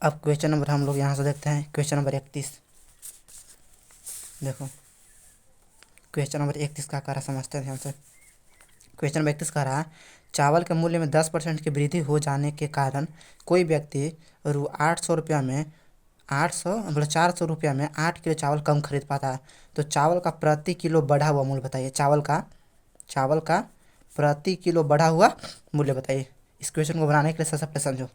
अब question number हम लोग यहाँ से देखते हैं, क्वेश्चन नंबर 31। देखो क्वेश्चन नंबर 31 का कह रहा, समझते हैं ध्यान से। क्वेश्चन नंबर 31 कह रहा, चावल के मूल्य में 10% की वृद्धि हो जाने के कारण कोई व्यक्ति रु 800 रुपया में 400 रुपया में 8 किलो चावल कम खरीद पाता है। तो चावल का प्रति किलो बढ़ा हुआ मूल्य बताइए। चावल का प्रति किलो बढ़ा हुआ मूल्य बताइए। इस क्वेश्चन को बनाने के लिए सबसे पहले समझो।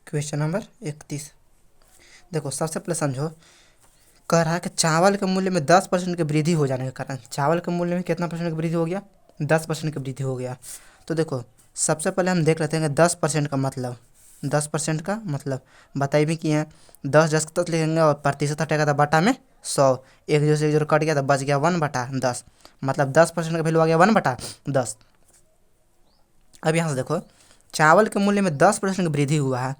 क्वेश्चन नंबर 31 देखो, सबसे पहले समझो। कह रहा है कि चावल के मूल्य में 10% की वृद्धि हो जाने के कारण, चावल के मूल्य में कितना परसेंट की वृद्धि हो गया? 10% की वृद्धि हो गया। तो देखो सबसे पहले हम देख लेते हैं कि 10% का मतलब, 10% का मतलब बताइए भी किए हैं। 10 10 तक लिखेंगे और प्रतिशत हटेगा तो बटा में 100, एक जीरो से एक जीरो कट गया तो बच गया 1/10, मतलब 10% का वैल्यू आ गया 1/10। अब यहाँ से देखो, चावल के मूल्य में 10% की वृद्धि हुआ है।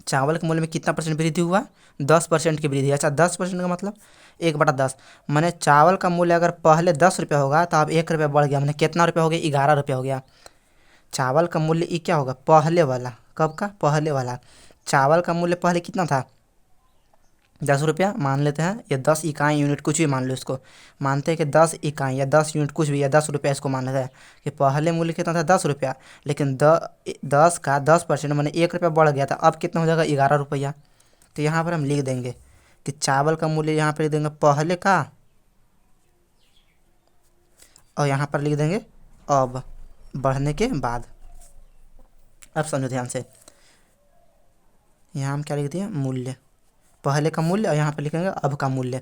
चावल के मूल्य में कितना परसेंट वृद्धि हुआ? 10% की वृद्धि। अच्छा 10% का मतलब 1/10, मैंने चावल का मूल्य अगर पहले 10 रुपया होगा तो अब 1 रुपया बढ़ गया, मैंने कितना रुपया हो गया? 11 रुपया हो गया। चावल का मूल्य ये क्या होगा? पहले वाला। कब का? पहले वाला। चावल का मूल्य पहले कितना था? 10 रुपया मान लेते हैं, या 10 इकाई यूनिट कुछ भी मान लो, इसको मानते हैं कि 10 इकाई या 10 यूनिट कुछ भी, या 10 रुपया इसको मान लेते हैं कि पहले मूल्य कितना था? 10 रुपया, लेकिन 10 का 10% मैंने 1 रुपया बढ़ गया था, अब कितना हो जाएगा? 11 रुपया। तो यहाँ पर हम लिख देंगे कि चावल का मूल्य यहाँ पर लिख देंगे पहले का, और यहाँ पर लिख देंगे अब बढ़ने के बाद। अब समझो ध्यान से, यहाँ हम क्या लिख दिए? मूल्य, पहले का मूल्य, और यहाँ पर लिखेंगे अब का मूल्य।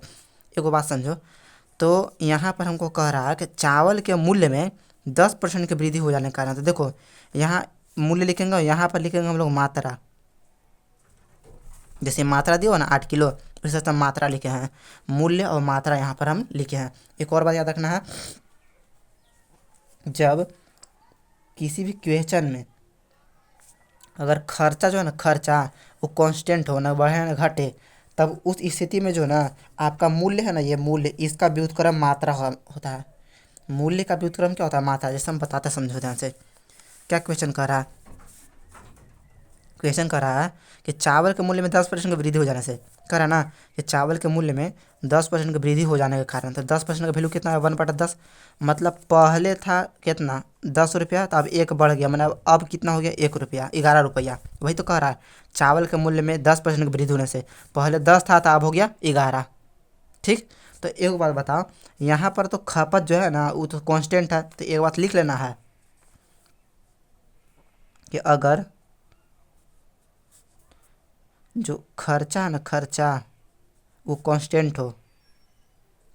एक बात समझो, तो यहाँ पर हमको कह रहा है कि चावल के मूल्य में 10% की वृद्धि हो जाने के कारण, तो देखो यहाँ मूल्य लिखेंगे और यहाँ पर लिखेंगे हम लोग मात्रा। जैसे मात्रा दियो ना 8 किलो, इस तरह मात्रा लिखे हैं, मूल्य और मात्रा यहाँ पर हम लिखे हैं। एक और बात याद रखना है, जब किसी भी क्वेश्चन में अगर खर्चा जो है ना, खर्चा वो कांस्टेंट हो, ना बढ़े ना घटे, तब उस स्थिति में जो ना आपका मूल्य है ना, ये मूल्य, इसका व्युत्क्रम मात्रा होता है। मूल्य का व्युत्क्रम क्या होता है? मात्रा। जैसे हम बताते, समझो ध्यान से। क्या क्वेश्चन कर रहा है? क्वेश्चन कर रहा है कि चावल के मूल्य में 10% की वृद्धि हो जाने से, कह रहा है ना कि चावल के मूल्य में 10% की वृद्धि हो जाने के कारण, तो 10% का वैल्यू कितना है? 1/10, मतलब पहले था कितना? 10 रुपया, तो अब 1 बढ़ गया, मतलब अब कितना हो गया? 1 रुपया, 11 रुपया। वही तो कह रहा है, चावल के मूल्य में 10% की वृद्धि होने से पहले 10 था तो अब हो गया 11। ठीक। तो एक बात बताओ, यहाँ पर तो खपत जो है ना वो तो कांस्टेंट है, तो एक बात लिख लेना है कि अगर जो खर्चा है ना, खर्चा वो कांस्टेंट हो,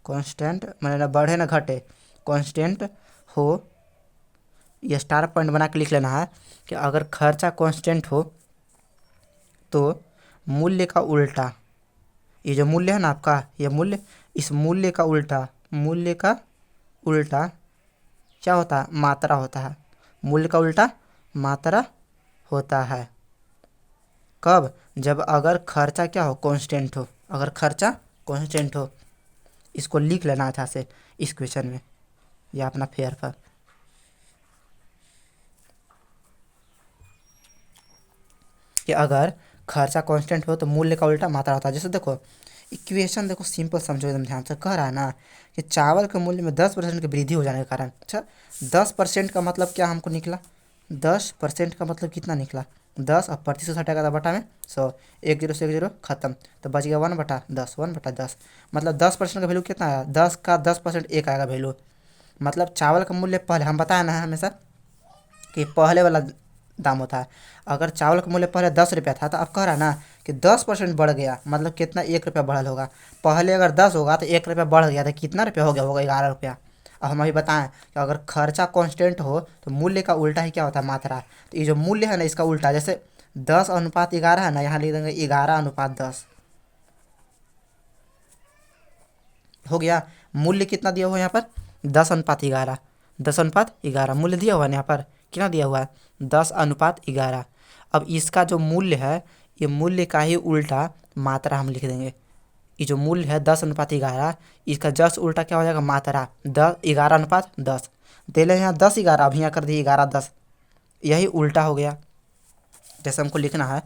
कांस्टेंट मैंने ना बढ़े ना घटे, कांस्टेंट हो, ये स्टार पॉइंट बना के लिख लेना है कि अगर खर्चा कांस्टेंट हो तो मूल्य का उल्टा, ये जो मूल्य है ना आपका, ये मूल्य, इस मूल्य का उल्टा, मूल्य का उल्टा क्या होता है? मात्रा होता है। मूल्य का उल्टा मात्रा होता है। कब? जब अगर खर्चा क्या हो? कांस्टेंट हो। अगर खर्चा कांस्टेंट हो, इसको लिख लेना अच्छा से इस क्वेश्चन में, या अपना फेयर पर। कि अगर खर्चा कांस्टेंट हो तो मूल्य का उल्टा मात्रा होता है। जैसे देखो इक्वेशन, देखो सिंपल समझो एकदम ध्यान से। कह रहा है ना कि चावल के मूल्य में 10% की वृद्धि हो जाने के कारण, अच्छा 10% का मतलब क्या हमको निकला? 10% का मतलब कितना निकला? 10, और प्रतिशत हटेगा तो बटा में 100, एक जीरो से एक जीरो खत्म, तो बच गया 1/10, 1/10, मतलब 10% का वैल्यू कितना आया? 10 का 10% एक आएगा वैल्यू। मतलब चावल का मूल्य पहले, हम बताया ना हमेशा कि पहले वाला दाम होता है। अगर चावल का मूल्य पहले 10 रुपया था, तो अब कह रहा है ना कि 10% बढ़ गया, मतलब कितना? 1 रुपया बढ़ल होगा। पहले अगर 10 होगा तो 1 रुपया बढ़ गया, तो कितना रुपया हो गया? होगा 11 रुपया। अब हम अभी बताएं कि अगर खर्चा कांस्टेंट हो तो मूल्य का उल्टा ही क्या होता है? मात्रा। तो ये जो मूल्य है ना, इसका उल्टा, जैसे 10/11 है ना, यहाँ लिख देंगे 11/10 हो गया। मूल्य कितना दिया हुआ है यहाँ पर? 10/11, 10/11 मूल्य दिया हुआ है यहाँ पर। कितना दिया हुआ है? 10/11। अब इसका जो मूल्य है, ये मूल्य का ही उल्टा मात्रा हम लिख देंगे। ये जो मूल्य है 10:11, इसका जस्ट उल्टा क्या हो जाएगा, मात्रा 11:10। दे लें यहाँ 10:11, अब यहाँ कर दिए 11:10, यही उल्टा हो गया। जैसे हमको लिखना है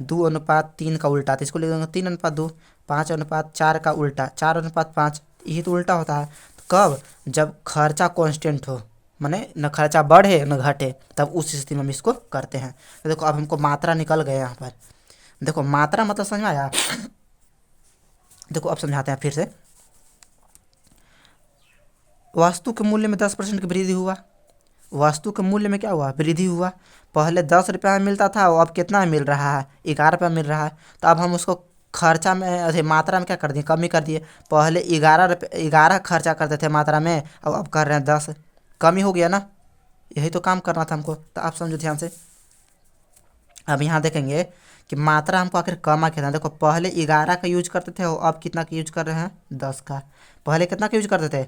2:3 का उल्टा, तो इसको लिख देंगे 3:2। 5:4 का उल्टा 4:5, यही तो उल्टा होता है। तो कब, जब खर्चा कांस्टेंट हो, माने न खर्चा बढ़े न घटे, तब उस स्थिति में हम इसको करते हैं। तो देखो अब हमको मात्रा निकल गए यहाँ पर। देखो मात्रा मतलब समझ में आया। देखो अब समझाते हैं फिर से। वस्तु के मूल्य में 10% की वृद्धि हुआ। वस्तु के मूल्य में क्या हुआ, वृद्धि हुआ। पहले 10 रुपया में मिलता था, अब कितना मिल रहा है, 11 रुपया मिल रहा है। तो अब हम उसको खर्चा में, अरे मात्रा में क्या कर दिए, कमी कर दिए। पहले 11 खर्चा करते थे मात्रा में, अब कर रहे हैं 10, कमी हो गया ना। यही तो काम करना था हमको। तो आप समझो ध्यान से। अब यहाँ देखेंगे कि मात्रा हमको आखिर कमा कितना। देखो पहले 11 का यूज करते थे, और अब कितना का यूज कर रहे हैं, 10 का। पहले कितना का यूज करते थे,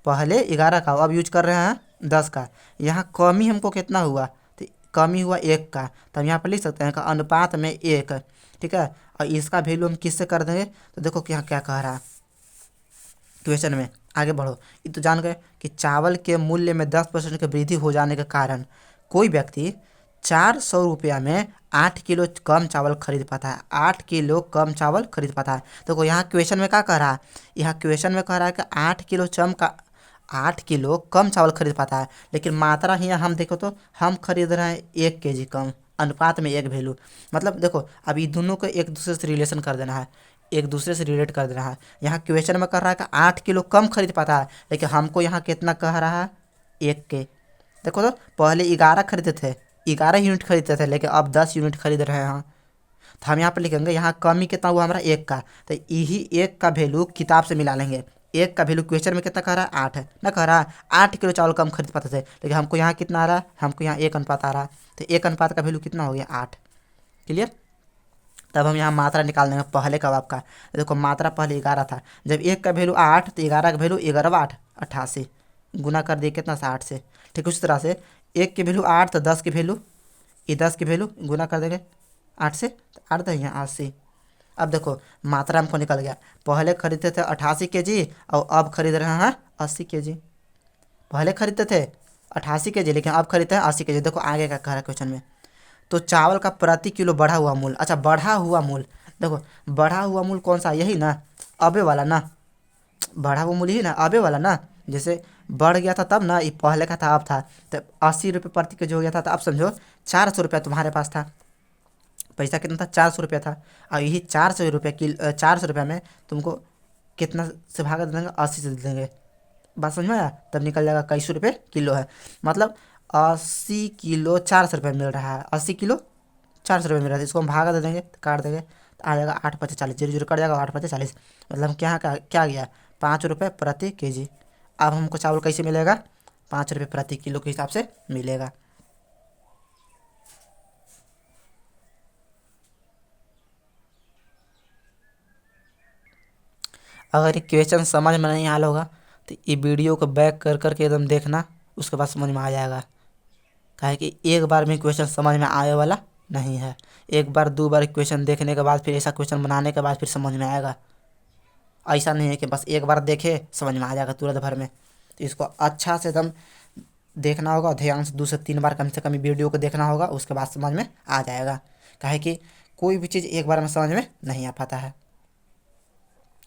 पहले 11 का, अब यूज कर रहे हैं 10 का। यहाँ कमी हमको कितना हुआ, तो कमी हुआ 1 का। तो हम यहाँ पर लिख सकते हैं कि अनुपात में 1, ठीक है। और इसका वैल्यू हम किससे कर देंगे, तो देखो कि यहाँ क्या कह रहा है क्वेश्चन में। आगे बढ़ो। ये तो जान गए कि चावल के मूल्य में 10% की वृद्धि हो जाने के कारण कोई व्यक्ति 400 रुपया में 8 किलो कम चावल खरीद पाता है। 8 किलो कम चावल खरीद पाता है। देखो यहाँ क्वेश्चन में क्या कह रहा है, यहाँ क्वेश्चन में कह रहा है कि 8 किलो कम चावल खरीद पाता है। लेकिन मात्रा ही हम देखो तो हम खरीद रहे हैं 1 केजी कम, अनुपात में 1 वैल्यू। मतलब देखो अब ये दोनों को एक दूसरे से रिलेशन कर देना है, एक दूसरे से रिलेट कर देना है। यहाँ क्वेश्चन में कर रहा है कि 8 किलो कम खरीद पाता है, लेकिन हमको यहाँ कितना कह रहा है, 1 के। देखो तो पहले 11 खरीदते थे, 11 यूनिट खरीदते थे, लेकिन अब 10 यूनिट खरीद रहे हैं। तो हम यहाँ पर लिखेंगे यहाँ कमी कितना हुआ हमारा, 1 का। तो यही 1 का वैल्यू किताब से मिला लेंगे। 1 का वैल्यू क्वेश्चन में कितना कह रहा है, 8 है ना, कह रहा है 8 किलो चावल कम खरीद पाते थे, लेकिन हमको यहाँ कितना आ रहा है, हमको यहाँ 1 अनुपात आ रहा है। तो 1 अनुपात का वैल्यू कितना हो गया, 8। क्लियर। तब हम यहाँ मात्रा निकाल देंगे पहले कबाब का। देखो मात्रा पहले 11 था, जब 1 का वैल्यू 8, तो 11 का वैल्यू 11×8 88, गुना कर दिए कितना से, 8 से। ठीक उसी तरह से 1 की वैल्यू 8, तो 10 की वैल्यू, ये 10 की वैल्यू गुना कर देंगे 8 से, तो 8 तो यहाँ 80। अब देखो मात्रा हमको निकल गया। पहले खरीदते थे 88 केजी, और अब खरीद रहे हैं 80 केजी। पहले खरीदते थे 88 केजी, लेकिन अब खरीदते हैं 80 केजी। देखो आगे का कह रहा है क्वेश्चन में। तो चावल का प्रति किलो बढ़ा हुआ मूल्य, अच्छा बढ़ा हुआ मूल्य, देखो बढ़ा हुआ मूल्य कौन सा, यही ना, अबे वाला ना, बढ़ा हुआ मूल्य ही ना, अबे वाला ना। जैसे बढ़ गया था तब ना, ये पहले का था अब था, तो 80 रुपये प्रति केजी हो गया था। तो अब समझो 400 रुपया तुम्हारे पास था, पैसा कितना था, 400 रुपया था। और यही 400 रुपया में तुमको कितना से भागा दे देंगे, 80 से दे देंगे। बात समझ में आया। तब निकल जाएगा 2100 रुपये किलो है। मतलब 80 किलो 400 रुपये मिल रहा है, 80 किलो 400 रुपये मिल रहा है। इसको हम भागा दे देंगे, तो काट देंगे, तो आ जाएगा 8×5=40, 0 0 कट जाएगा, 8×5=40। मतलब क्या गया, 5 रुपये प्रति केजी। अब हमको चावल कैसे मिलेगा, 5 रुपये प्रति किलो के हिसाब से मिलेगा। अगर ये क्वेश्चन समझ में नहीं आया होगा, तो ये वीडियो को बैक कर करके एकदम देखना, उसके बाद समझ में आ जाएगा। काहे कि एक बार में क्वेश्चन समझ में आने वाला नहीं है। एक बार 2 बार क्वेश्चन देखने के बाद, फिर ऐसा क्वेश्चन बनाने के बाद फिर समझ में आएगा। ऐसा नहीं है कि बस एक बार देखे समझ में आ जाएगा तुरंत भर में। तो इसको अच्छा से एकदम देखना होगा, ध्यान से 2 से 3 बार कम से कम वीडियो को देखना होगा, उसके बाद समझ में आ जाएगा। काहे कि कोई भी चीज़ एक बार में समझ में नहीं आ पाता है।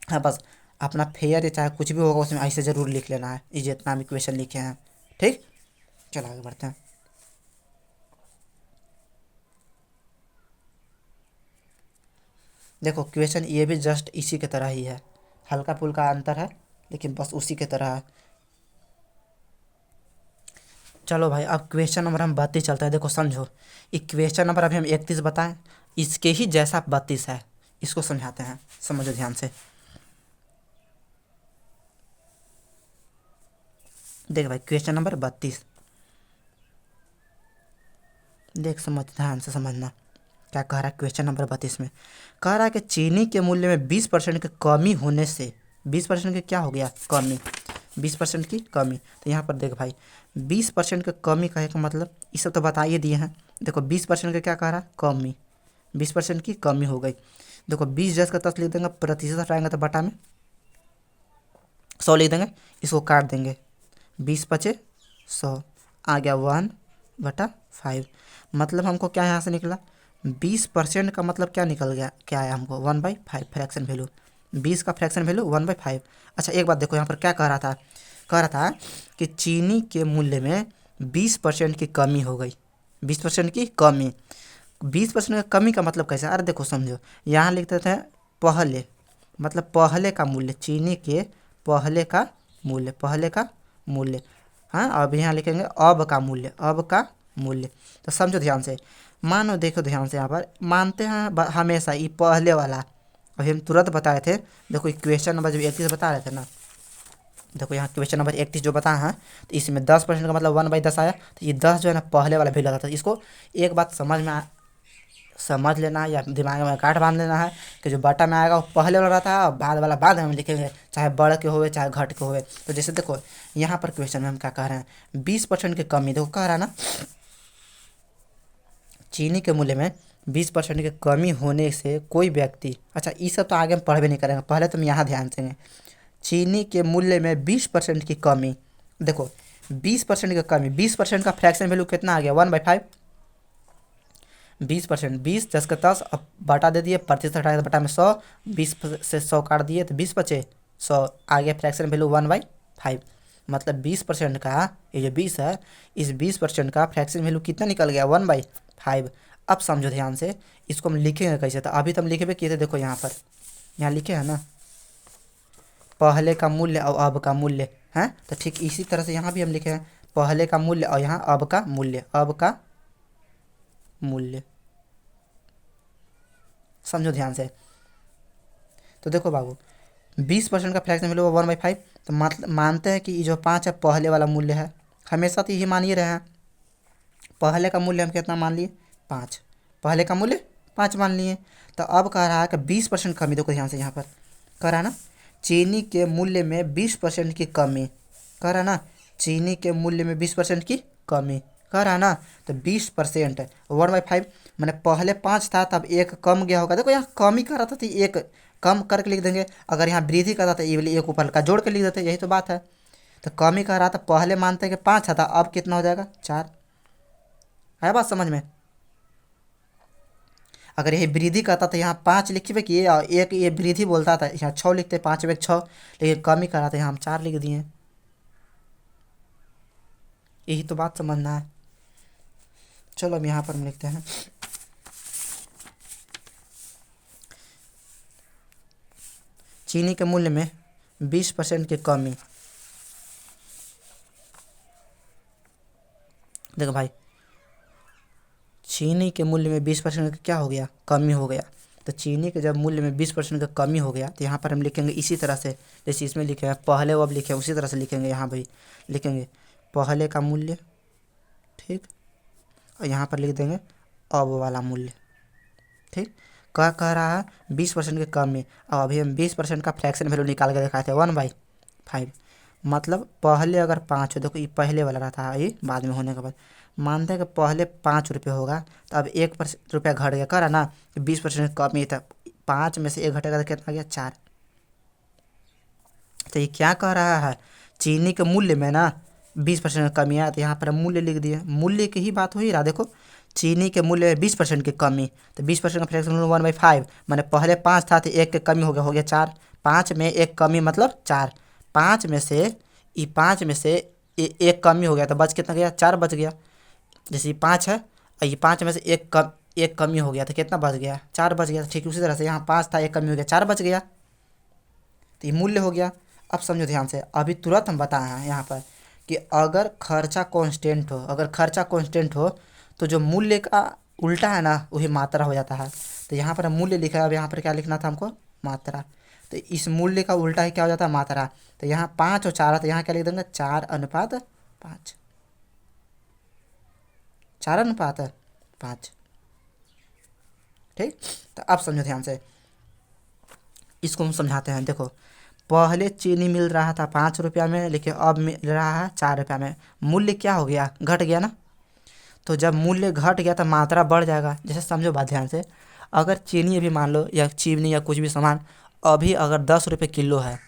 हाँ बस अपना फेयर या चाहे कुछ भी होगा उसमें ऐसे ज़रूर लिख लेना है, ये जितना भी क्वेश्चन लिखे हैं। ठीक, चलो आगे बढ़ते हैं। देखो क्वेश्चन ये भी जस्ट इसी के तरह ही है, हल्का फुल्का अंतर है, लेकिन बस उसी के तरह है। चलो भाई अब क्वेश्चन नंबर हम 32 चलते हैं। देखो समझो, ये क्वेश्चन नंबर अभी हम 31 बताएं, इसके ही जैसा 32 है, इसको समझाते हैं, समझो ध्यान से। देख भाई क्वेश्चन नंबर 32, देख समझ ध्यान से समझना क्या कह रहा है। क्वेश्चन नंबर 32 में कह रहा है कि चीनी के मूल्य में 20% की कमी होने से, 20% की क्या हो गया, कमी। 20% की कमी। तो यहाँ पर देख भाई 20% का कमी कहे का मतलब ये सब तो बता ही दिए हैं। देखो 20% का क्या कह रहा है, कमी, 20% की कमी हो गई। देखो 20 10 का 10 लिख देंगे, प्रतिशत हटाएंगे तो बटा में 100 लिख देंगे, इसको काट देंगे, 20 पचे 100, आ गया 1/5। मतलब हमको क्या यहाँ से निकला, 20% का मतलब क्या निकल गया, क्या आया हमको 1/5 फ्रैक्शन वैल्यू, 20 का फ्रैक्शन वैल्यू 1/5। अच्छा एक बात देखो यहाँ पर क्या कह रहा था, कह रहा था कि चीनी के मूल्य में 20% की कमी हो गई, 20% की कमी। 20% का कमी का मतलब कैसे, अरे देखो समझो, यहाँ लिखते थे पहले, मतलब पहले का मूल्य, चीनी के पहले का मूल्य, पहले का मूल्य, हाँ। अब यहाँ लिखेंगे अब का मूल्य, अब का मूल्य। तो समझो ध्यान से, मानो देखो ध्यान से, यहाँ पर मानते हैं हमेशा ये पहले वाला, अभी हम तुरंत बताए थे। देखो क्वेश्चन नंबर जो 31 बता रहे थे ना, देखो यहाँ क्वेश्चन नंबर 31 जो बताए हैं, तो इसमें 10% का मतलब 1/10 आया। तो ये 10 जो है ना पहले वाला भी लगा था। इसको एक बात समझ लेना है या दिमाग में गांठ बांध लेना है कि जो बटा में आएगा वो पहले वाला रहता है और बाद वाला बाद में लिखेंगे, चाहे बढ़ के होवे चाहे घट के होवे। तो जैसे देखो यहाँ पर क्वेश्चन में हम क्या कह रहे हैं, 20% की कमी, देखो कह रहा है ना चीनी के मूल्य में 20% की कमी होने से कोई व्यक्ति, अच्छा ये सब तो आगे हम पढ़ भी नहीं करेंगे, पहले तुम यहाँ ध्यान देंगे। चीनी के मूल्य में 20% की कमी, देखो 20% की कमी, 20% का फ्रैक्शन वैल्यू कितना आ गया 1/5, 20%, 20 10 का 10, अब बटा दे दिए, प्रतिशत हटाए बटा में 100, 20 से 100 काट दिए तो 20 बचे 100, आगे फ्रैक्शन वैल्यू 1/5। मतलब 20% का ये जो 20 है, इस 20% का फ्रैक्शन वैल्यू कितना निकल गया 1/5। अब समझो ध्यान से, इसको हम लिखेंगे कैसे, तो अभी तो हम लिखे भी किए थे, देखो यहाँ पर, यहाँ लिखे हैं ना पहले का मूल्य और अब का मूल्य है। तो ठीक इसी तरह से यहाँ भी हम लिखे हैं पहले का मूल्य और यहाँ अब का मूल्य, अब का मूल्य, समझो ध्यान से। तो देखो बाबू 20% का फ्रैक्शन वैल्यू 1/5, तो मतलब मानते हैं कि ये जो 5 है पहले वाला मूल्य है, हमेशा तो यही मान ही रहे हैं। पहले का मूल्य हम कितना मान लिए 5, पहले का मूल्य 5 मान लिए। तो अब कह रहा है कि 20% कमी, देखो ध्यान से यहाँ पर कह रहा है ना चीनी के मूल्य में 20% की कमी, कह रहा है ना चीनी के मूल्य में 20% की कमी, कह रहा है ना। तो 20% 1/5 मैंने पहले 5 था तब एक कम गया होगा, देखो यहाँ कम ही कर रहा था तो एक कम करके लिख देंगे, अगर यहाँ वृद्धि कर रहा था ये वाली एक ऊपर का जोड़ के लिख देते, यही तो बात है। तो कम ही कर रहा था, पहले मानते हैं कि 5 था, अब कितना हो जाएगा 4, है बात समझ में। अगर यही वृद्धि करता तो यहाँ 5 लिखे कि एक ये वृद्धि बोलता था, यहाँ 6 लिखते, 5 में 6, लेकिन कम ही करा था, यहाँ हम 4 लिख दिए। यही तो बात समझना है। चलो अब यहाँ पर हम लिखते हैं चीनी के मूल्य में 20% की कमी। देखो भाई चीनी के मूल्य में 20% का क्या हो गया, कमी हो गया। तो चीनी के जब मूल्य में 20% का कमी हो गया तो यहाँ पर हम लिखेंगे इसी तरह से, जैसे इसमें लिखे हैं पहले वो अब लिखे उसी तरह से लिखेंगे, यहाँ भाई लिखेंगे पहले का मूल्य, ठीक, और यहाँ पर लिख देंगे अब वाला मूल्य, ठीक। क्या कह रहा है 20% की कमी, और अभी हम 20% का फ्रैक्शन वैल्यू निकाल के दिखाए थे 1/5। मतलब पहले अगर 5 हो, देखो ये पहले वाला रहता है, ये बाद में होने के बाद, मानते हैं कि पहले 5 रुपये होगा तो अब 1 रुपया घट गया, करा ना 20% कमी था, 5 में से 1 घटेगा तो कितना गया 4। तो ये क्या कह रहा है चीनी के मूल्य में ना 20% कमी आया, तो यहाँ पर हम मूल्य लिख दिए, मूल्य की ही बात हो ही रहा। देखो चीनी के मूल्य में 20% की कमी, तो 20% का फ्रैक्शन 1/5, मैंने पहले 5 था तो 1 की कमी हो गया 4, 5 में 1 कमी मतलब 4, 5 में से ये 5 में से 1 कमी हो गया तो बच कितना गया 4 बच गया। जैसे ये 5 है और ये 5 में से 1 कमी हो गया तो कितना बच गया 4 बच गया। ठीक उसी तरह से यहाँ 5 था 1 कमी हो गया 4 बच गया, तो ये मूल्य हो गया। अब समझो ध्यान से, अभी तुरंत हम बताए हैं यहाँ पर कि अगर खर्चा कांस्टेंट हो, अगर खर्चा कांस्टेंट हो तो जो मूल्य का उल्टा है ना वही मात्रा हो जाता है। तो यहाँ पर मूल्य लिखा है, अब यहाँ पर क्या लिखना था हमको मात्रा, तो इस मूल्य का उल्टा ही क्या हो जाता है मात्रा। तो यहाँ 5 और 4 है तो यहाँ क्या लिख देंगे 4:5, 4:5, ठीक। तो अब समझो ध्यान से, इसको हम समझाते हैं। देखो पहले चीनी मिल रहा था 5 रुपया में, लेकिन अब मिल रहा है 4 रुपया में। मूल्य क्या हो गया, घट गया ना। तो जब मूल्य घट गया तो मात्रा बढ़ जाएगा। जैसे समझो बात ध्यान से, अगर चीनी अभी मान लो या चीनी या कुछ भी सामान अभी अगर 10 रुपये किलो है,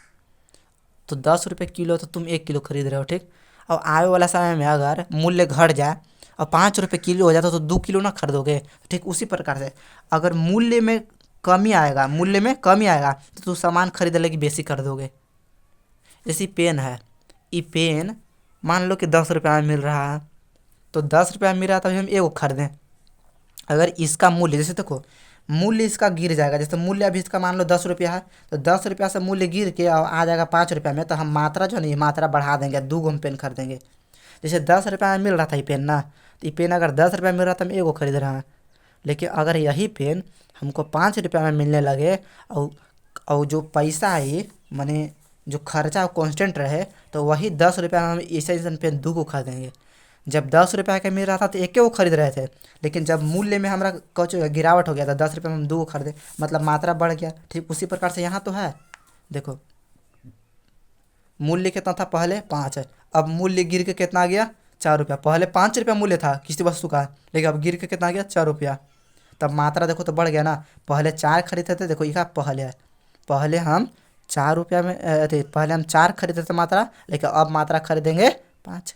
तो 10 रुपये किलो तो तुम 1 किलो खरीद रहे हो, ठीक। और आने वाला समय में अगर मूल्य घट जाए और 5 रुपये किलो हो जाता तो 2 किलो ना खरीदोगे। ठीक उसी प्रकार से अगर मूल्य में कमी आएगा, मूल्य में कमी आएगा तो तुम सामान खरीद लगी बेसी कर दोगे। जैसे पेन है, ये पेन मान लो कि 10 रुपया में मिल रहा है, तो 10 रुपया में मिल रहा था तो हम एगो खरीदें। अगर इसका मूल्य, जैसे देखो मूल्य इसका गिर जाएगा, जैसे मूल्य अभी इसका मान लो 10 रुपया है, तो 10 रुपया से मूल्य गिर के आ जाएगा 5 रुपया में, तो हम मात्रा जो है ना ये मात्रा बढ़ा देंगे, 2 हम पेन खरीदेंगे। जैसे 10 रुपया में मिल रहा था ये पेन ना, तो ये पेन अगर 10 रुपया में मिल रहा था हम एगो खरीद रहे हैं। लेकिन अगर यही पेन हमको 5 रुपया में मिलने लगे और जो पैसा है ये माने जो खर्चा कांस्टेंट रहे, तो वही 10 रुपया में हम ऐसे पेन 2 को खरीदेंगे। जब 10 रुपया का मिल रहा था तो एक को खरीद रहे थे, लेकिन जब मूल्य में हमारा कुछ गिरावट हो गया था, 10 रुपये में हम 2 को खरीदे, मतलब मात्रा बढ़ गया। ठीक उसी प्रकार से यहाँ तो है, देखो मूल्य कितना था पहले 5 है, अब मूल्य गिर के कितना आ गया 4 रुपया। पहले 5 रुपया मूल्य था किसी वस्तु का, लेकिन अब गिर के कितना आ गया 4 रुपया। तब मात्रा देखो तो बढ़ गया ना। पहले 4 खरीदते थे, देखो ये पहले है, पहले हम 4 रुपया में पहले हम 4 खरीदते थे मात्रा, लेकिन अब मात्रा खरीदेंगे 5।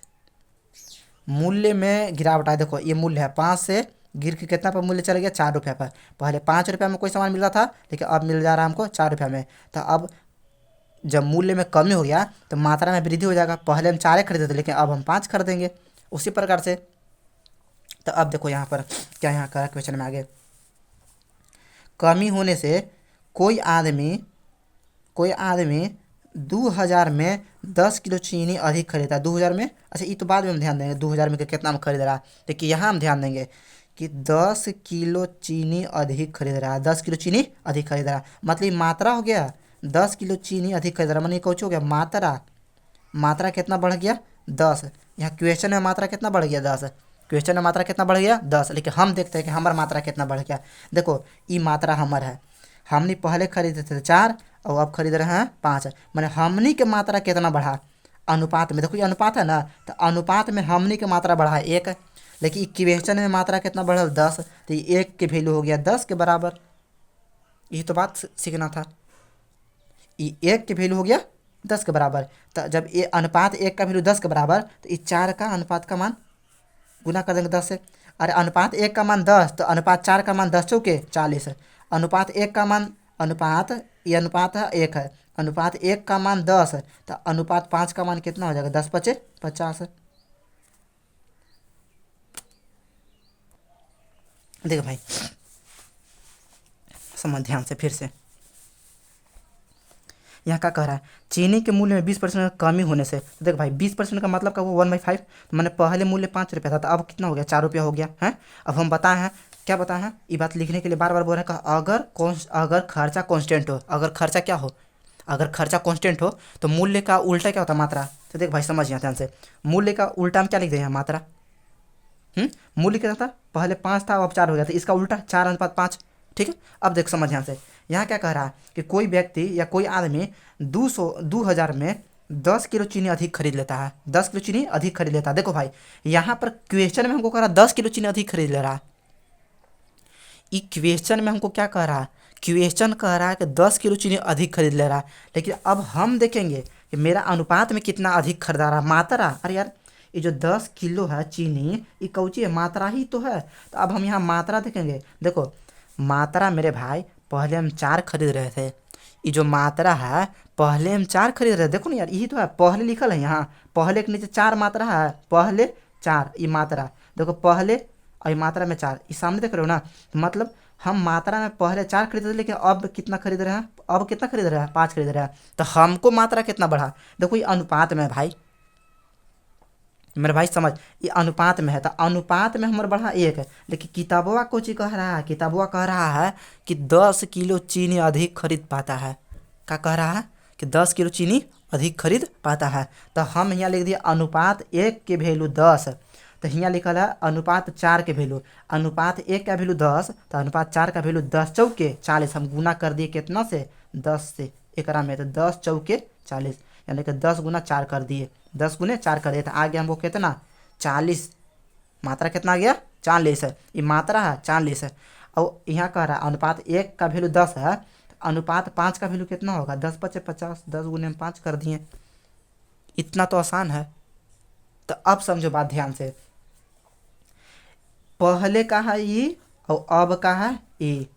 मूल्य में गिरावट आया, देखो ये मूल्य है 5 से गिर के कितना पर मूल्य चला गया 4 रुपया पर। पहले 5 रुपया में कोई सामान मिल रहा था, लेकिन अब मिल जा रहा है हमको 4 रुपया में। तो अब जब मूल्य में कमी हो गया तो मात्रा में वृद्धि हो जाएगा। पहले हम 4 खरीदते थे, लेकिन अब हम 5 खरीदेंगे उसी प्रकार से। तो अब देखो यहाँ पर क्या यहाँ का क्वेश्चन में आगे, कमी होने से कोई आदमी 2000 में 10 किलो चीनी अधिक खरीदा है। 2000 में, अच्छा ये तो बाद में हम ध्यान देंगे 2000 में कितना में खरीद रहा है, लेकिन यहाँ हम ध्यान देंगे कि 10 किलो चीनी अधिक खरीद रहा है। 10 किलो चीनी अधिक खरीद रहा है मतलब मात्रा हो गया 10 किलो चीनी अधिक खरीद रहा है, मतलब कुछ हो गया मात्रा कितना बढ़ गया 10। यहाँ क्वेश्चन में मात्रा कितना बढ़ गया 10, क्वेश्चन में मात्रा कितना बढ़ गया 10, लेकिन हम देखते हैं कि हमारा मात्रा कितना बढ़ गया। देखो ये मात्रा हमार है, हमने पहले खरीदे थे 4 और अब खरीद रहे हैं 5, मैंने हमनी के मात्रा कितना बढ़ा अनुपात में। देखो ये अनुपात है ना, तो अनुपात में हमनी के मात्रा बढ़ा है 1, लेकिन क्वेश्चन में मात्रा कितना बढ़ा 10, तो ये 1 के वैल्यू हो गया 10 के बराबर। यही तो बात सीखना था, ये 1 के वैल्यू हो गया 10 के बराबर। तो जब ये अनुपात 1 का वैल्यू 10 के बराबर, तो ये 4 का अनुपात का मान गुना कर देंगे 10 से। अरे अनुपात 1 का मान 10, तो अनुपात 4 का मान 10 चौके 40 है। अनुपात 1 का मान ये अनुपात है 1 है, अनुपात 1 का मान 10 है, तो अनुपात 5 का मान कितना हो जाएगा 10 × 5 = 50। देखो भाई समझ ध्यान से फिर से, यहाँ क्या कह रहा है, चीनी के मूल्य में 20% कमी होने से। तो देख भाई 20% का मतलब का वो 1/5, तो मैंने पहले मूल्य 5 रुपया था, तो अब कितना हो गया 4 रुपया हो गया है। अब हम बताए हैं क्या बताए हैं, ये बात लिखने के लिए बार बार बोल रहे हैं अगर खर्चा कांस्टेंट हो, अगर खर्चा क्या हो, अगर खर्चा कांस्टेंट हो तो मूल्य का उल्टा क्या होता है मात्रा। तो देख भाई समझ यहाँ ध्यान से, मूल्य का उल्टा हम क्या लिख दें यहाँ मात्रा। मूल्य क्या था पहले 5 था अब 4 हो गया, तो इसका उल्टा 4:5। ठीक है, अब देख समझ यहाँ से, यहाँ क्या कह रहा है कि कोई व्यक्ति या कोई आदमी 2000 में 10 किलो चीनी अधिक खरीद लेता है, 10 किलो चीनी अधिक खरीद लेता है। देखो भाई यहाँ पर क्वेश्चन में हमको कह रहा है 10 किलो चीनी अधिक खरीद ले रहा है। ये क्वेश्चन में हमको क्या कह रहा है, क्वेश्चन कह रहा है कि 10 किलो चीनी अधिक खरीद ले रहा है, लेकिन अब हम देखेंगे कि मेरा अनुपात में कितना अधिक खरीदा रहा है मात्रा। अरे यार ये जो 10 किलो है चीनी ये कौची है, मात्रा ही तो है। तो अब हम यहाँ मात्रा देखेंगे, देखो मात्रा मेरे भाई पहले हम 4 खरीद रहे थे, ये जो मात्रा है पहले हम 4 खरीद रहे थे। देखो ना यार यही तो है, पहले लिखल है यहाँ, पहले के नीचे 4 मात्रा है, पहले 4 ये मात्रा, देखो पहले और ये मात्रा में 4 ये सामने देख रहे हो ना। मतलब हम मात्रा में पहले 4 खरीदते थे, लेकिन अब कितना खरीद रहे हैं, अब कितना खरीद रहे हैं 5 खरीद रहे हैं। तो हमको मात्रा कितना बढ़ा, देखो ये अनुपात में भाई मेरे भाई समझ, ये अनुपात में है, तो अनुपात में हमारा बढ़ा 1 है। लेकिन किताबवा को चीज कह रहा है, किताबवा कह रहा है कि 10 किलो चीनी अधिक खरीद पाता है। क्या कह रहा है कि 10 किलो चीनी अधिक खरीद पाता है। तो हम यहाँ लिख दिए अनुपात 1 के वैल्यू 10, तो यहाँ लिखल है अनुपात 4 के वैल्यू, अनुपात 1 का वैल्यू 10, तो अनुपात 4 का वैल्यू 10 × 4 = 40। हम गुना कर दिए कितना से 10 से, एकरा में, तो 10 चौके 40, यानी कि 10 गुना 4 कर दिए, 10 गुने 4 कर दिए, तो आ गया हमको कितना 40। मात्रा कितना आ गया 40 है, ये मात्रा है 40 है। और यहाँ कह रहा है अनुपात 1 का वैल्यू 10 है, तो अनुपात 5 का वैल्यू कितना होगा, 10 पचे 50, 10 गुने में 5 कर दिए। इतना तो आसान है। तो अब समझो बात ध्यान से, पहले का है ई और अब का है ई।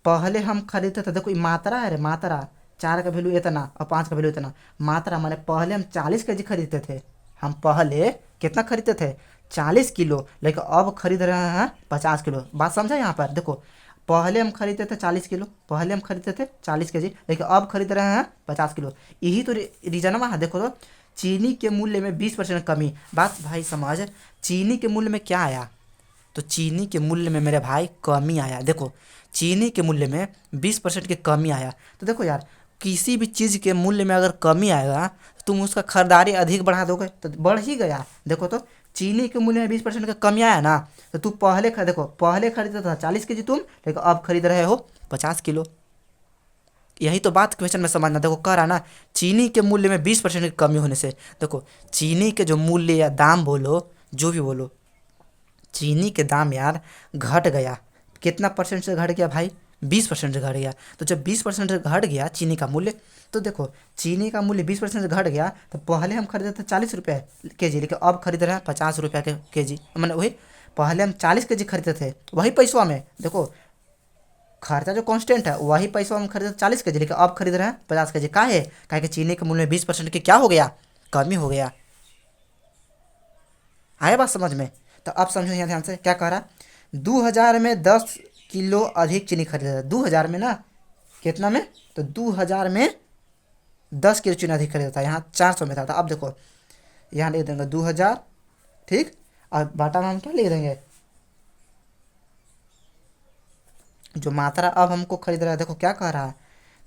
पहले हम खरीदते थे, देखो ये मात्रा है रे, मात्रा 4 का वैल्यू इतना और 5 का वैल्यू इतना, मात्रा माने पहले हम 40 के जी खरीदते थे। हम पहले कितना खरीदते थे 40 किलो, लेकिन अब खरीद रहे हैं 50 किलो। बात समझा यहाँ पर, देखो पहले हम खरीदते थे 40 किलो, पहले हम खरीदते थे 40 के जी, लेकिन अब खरीद रहे हैं 50 किलो। यही तो रीजनवा है। देखो तो चीनी के मूल्य में 20% कमी। बात भाई समझ, चीनी के मूल्य में क्या आया, तो चीनी के मूल्य में मेरे भाई कमी आया। देखो चीनी के मूल्य में 20% की कमी आया। तो देखो यार, किसी भी चीज़ के मूल्य में अगर कमी आएगा तो तुम उसका खरीदारी अधिक बढ़ा दोगे, तो बढ़ ही गया। देखो तो चीनी के मूल्य में 20% का कमी आया ना, तो तू पहले देखो पहले खरीदता था 40 के जी तुम, लेकिन अब खरीद रहे हो 50 किलो। यही तो बात क्वेश्चन में समझना। देखो कह रहा ना, चीनी के मूल्य में 20% की कमी होने से, देखो चीनी के जो मूल्य या दाम बोलो, जो भी बोलो, चीनी के दाम यार घट गया। कितना परसेंट से घट गया भाई, 20% से घट गया। तो जब 20% से घट गया चीनी का मूल्य, तो देखो चीनी का मूल्य 20% से घट गया, तो पहले हम खरीदते थे 40 रुपये के जी, लेकिन अब खरीद रहे हैं 50 रुपये के जी। मैंने वही पहले हम 40 के जी खरीदते थे, वही पैसों में, देखो खर्चा जो कांस्टेंट है वही पैसों हम खरीदते 40 के जी, लेकिन अब खरीद रहे हैं 50 के जी। काहे कि चीनी के मूल्य में 20% की क्या हो गया, कमी हो गया। आया बात समझ में। तो अब समझो यहाँ ध्यान से क्या कह रहा, 2000 में 10 किलो अधिक चीनी खरीदा था, 2000 में ना, कितना में, तो 2000 में 10 किलो चीनी अधिक खरीदा था। यहाँ 400 में था। तो अब देखो यहाँ लिख देंगे 2000, ठीक, और बाटा में हम क्या लिख देंगे, जो मात्रा अब हमको खरीद रहा है। देखो क्या कह रहा है,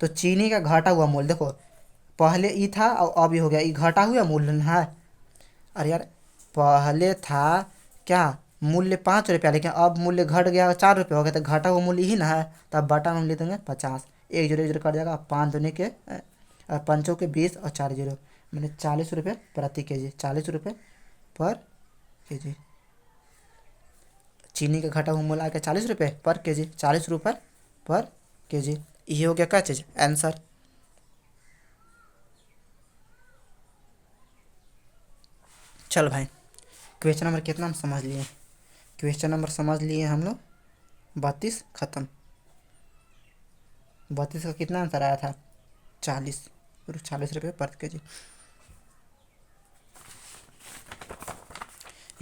तो चीनी का घटा हुआ मूल्य, देखो पहले ई था और अब ये हो गया, ये घटा हुआ मूल्य है। अरे यार पहले था क्या मूल्य 5 रुपया, लेकिन अब मूल्य घट गया 4 रुपये हो गया, तो घटा हुआ मूल्य ही ना है। तो अब बटा में हम ले देंगे 50, एक जीरो जीरो कट जाएगा, 5 दूनी के पंचों के 20 और 4 जीरो, मैंने 40 रुपये प्रति के जी, 40 रुपये पर के जी। चीनी का घटा हुआ मूल्य आ गया 40 रुपये पर के जी, 40 रुपये पर के जी। ये हो गया क्या चीज़, आंसर। चल भाई, क्वेश्चन नंबर कितना हम समझ लिए, क्वेश्चन नंबर समझ लिए हम लोग 32, ख़त्म। 32 का कितना आंसर आया था 40, 40 रुपये पर के जी।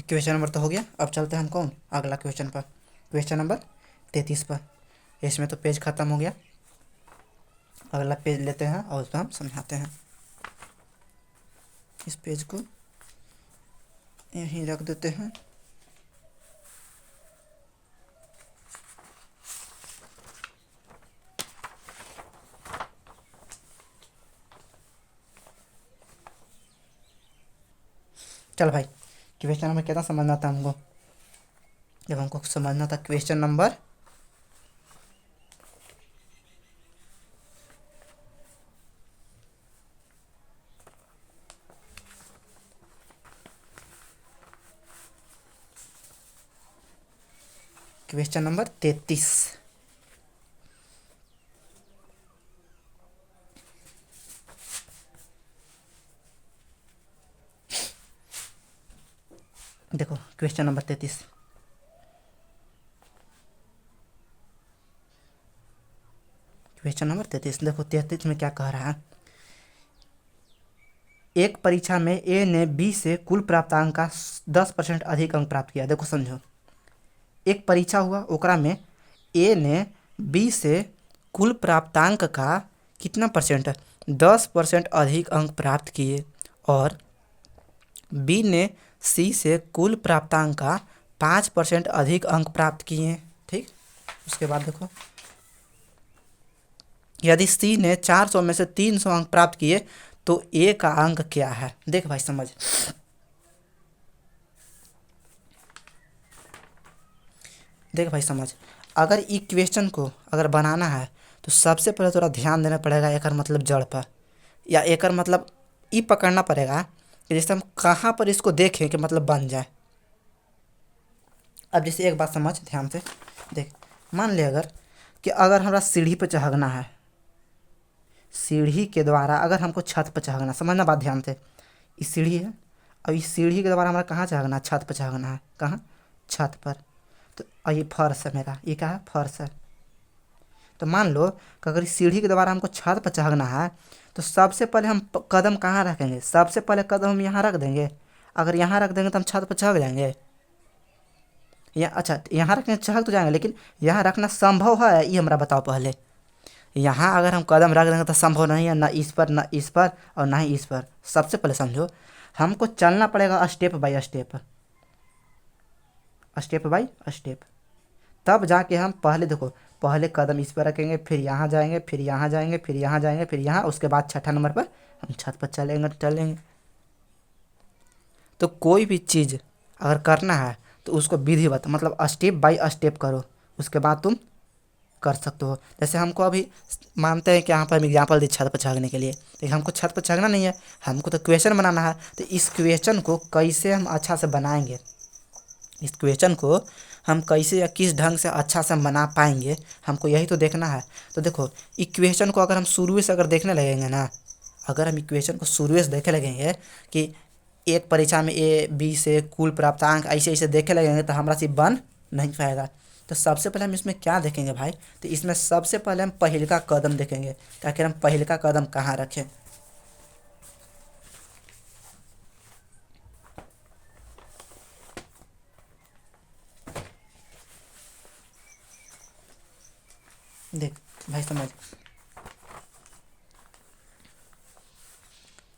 क्वेश्चन नंबर तो हो गया। अब चलते हैं हम कौन अगला क्वेश्चन पर, क्वेश्चन नंबर 33 पर। इसमें तो पेज ख़त्म हो गया, अगला पेज लेते हैं और उसको हम समझाते हैं। इस पेज को यहीं रख देते हैं। चल भाई, क्वेश्चन नंबर कितना समझना था हमको, जब हमको समझना था क्वेश्चन नंबर क्वेश्चन नंबर 33। देखो क्वेश्चन नंबर 33, क्वेश्चन नंबर 33 देखो 33 में क्या कह रहा है, एक परीक्षा में ए ने बी से कुल प्राप्तांक का 10% अधिक अंक प्राप्त किया। देखो समझो, एक परीक्षा हुआ, ओकरा में ए ने बी से कुल प्राप्तांक का कितना परसेंट, 10% अधिक अंक प्राप्त किए, और बी ने सी से कुल प्राप्तांक का 5% अधिक अंक प्राप्त किए। ठीक, उसके बाद देखो, यदि सी ने 400 में से 300 अंक प्राप्त किए तो ए का अंक क्या है। देख भाई समझ, देख भाई समझ, अगर ई क्वेश्चन को अगर बनाना है तो सबसे पहले थोड़ा ध्यान देना पड़ेगा एकर मतलब जड़ पर, या एकर मतलब ई पकड़ना पड़ेगा कि जैसे हम कहाँ पर इसको देखें कि मतलब बन जाए। अब जैसे एक बात समझ ध्यान से देख, मान ले अगर कि अगर हमरा सीढ़ी पर चढ़ना है, सीढ़ी के द्वारा अगर हमको छत पर चढ़ना, समझना बात ध्यान से, इस सीढ़ी है, अब इस सीढ़ी के द्वारा हमारा कहाँ चढ़ना है, छत पर चढ़ना है, कहाँ, छत पर। तो ये फर्श है मेरा, ये क्या है, फर्श है। तो मान लो कि अगर इस सीढ़ी के द्वारा हमको छत पर चढ़ना है, तो सबसे पहले हम कदम कहाँ रखेंगे, सबसे पहले कदम हम यहाँ रख देंगे। अगर यहाँ रख देंगे तो हम छत पर चढ़ जाएंगे, या अच्छा यहाँ रखने चढ़ तो जाएंगे, लेकिन यहाँ रखना संभव है ये हमरा बताओ पहले। यहाँ अगर हम कदम रख देंगे तो संभव नहीं है, ना इस पर ना इस पर और ना ही इस पर। सबसे पहले समझो, हमको चलना पड़ेगा step by step, step by step, तब जाके हम पहले देखो, पहले कदम इस पर रखेंगे, फिर यहाँ जाएंगे, फिर यहाँ जाएंगे, फिर यहाँ जाएंगे, फिर यहाँ, उसके बाद छठा नंबर पर हम छत पर चलेंगे। तो कोई भी चीज़ अगर करना है तो उसको विधिवत मतलब स्टेप बाय स्टेप करो, उसके बाद तुम कर सकते हो। जैसे हमको अभी मानते हैं कि यहाँ पर हम एग्जाम्पल दी छत पर चढ़ने के लिए, लेकिन हमको छत पर चढ़ना नहीं है, हमको तो क्वेश्चन बनाना है। तो इस क्वेश्चन को कैसे हम अच्छा से बनाएंगे, इस क्वेश्चन को हम कैसे या किस ढंग से अच्छा से हम बना पाएंगे, हमको यही तो देखना है। तो देखो, इक्वेशन को अगर हम शुरू से अगर देखने लगेंगे ना, अगर हम इक्वेशन को शुरू से देखे लगेंगे कि एक परीक्षा में ए बी से कुल प्राप्तांक ऐसे ऐसे देखे लगेंगे, तो हमारा से बन नहीं पाएगा। तो सबसे पहले हम इसमें क्या देखेंगे भाई, तो इसमें सबसे पहले हम पहिलका कदम देखेंगे, ताकि हम पहिलका कदम कहाँ रखें। देख भाई समझ,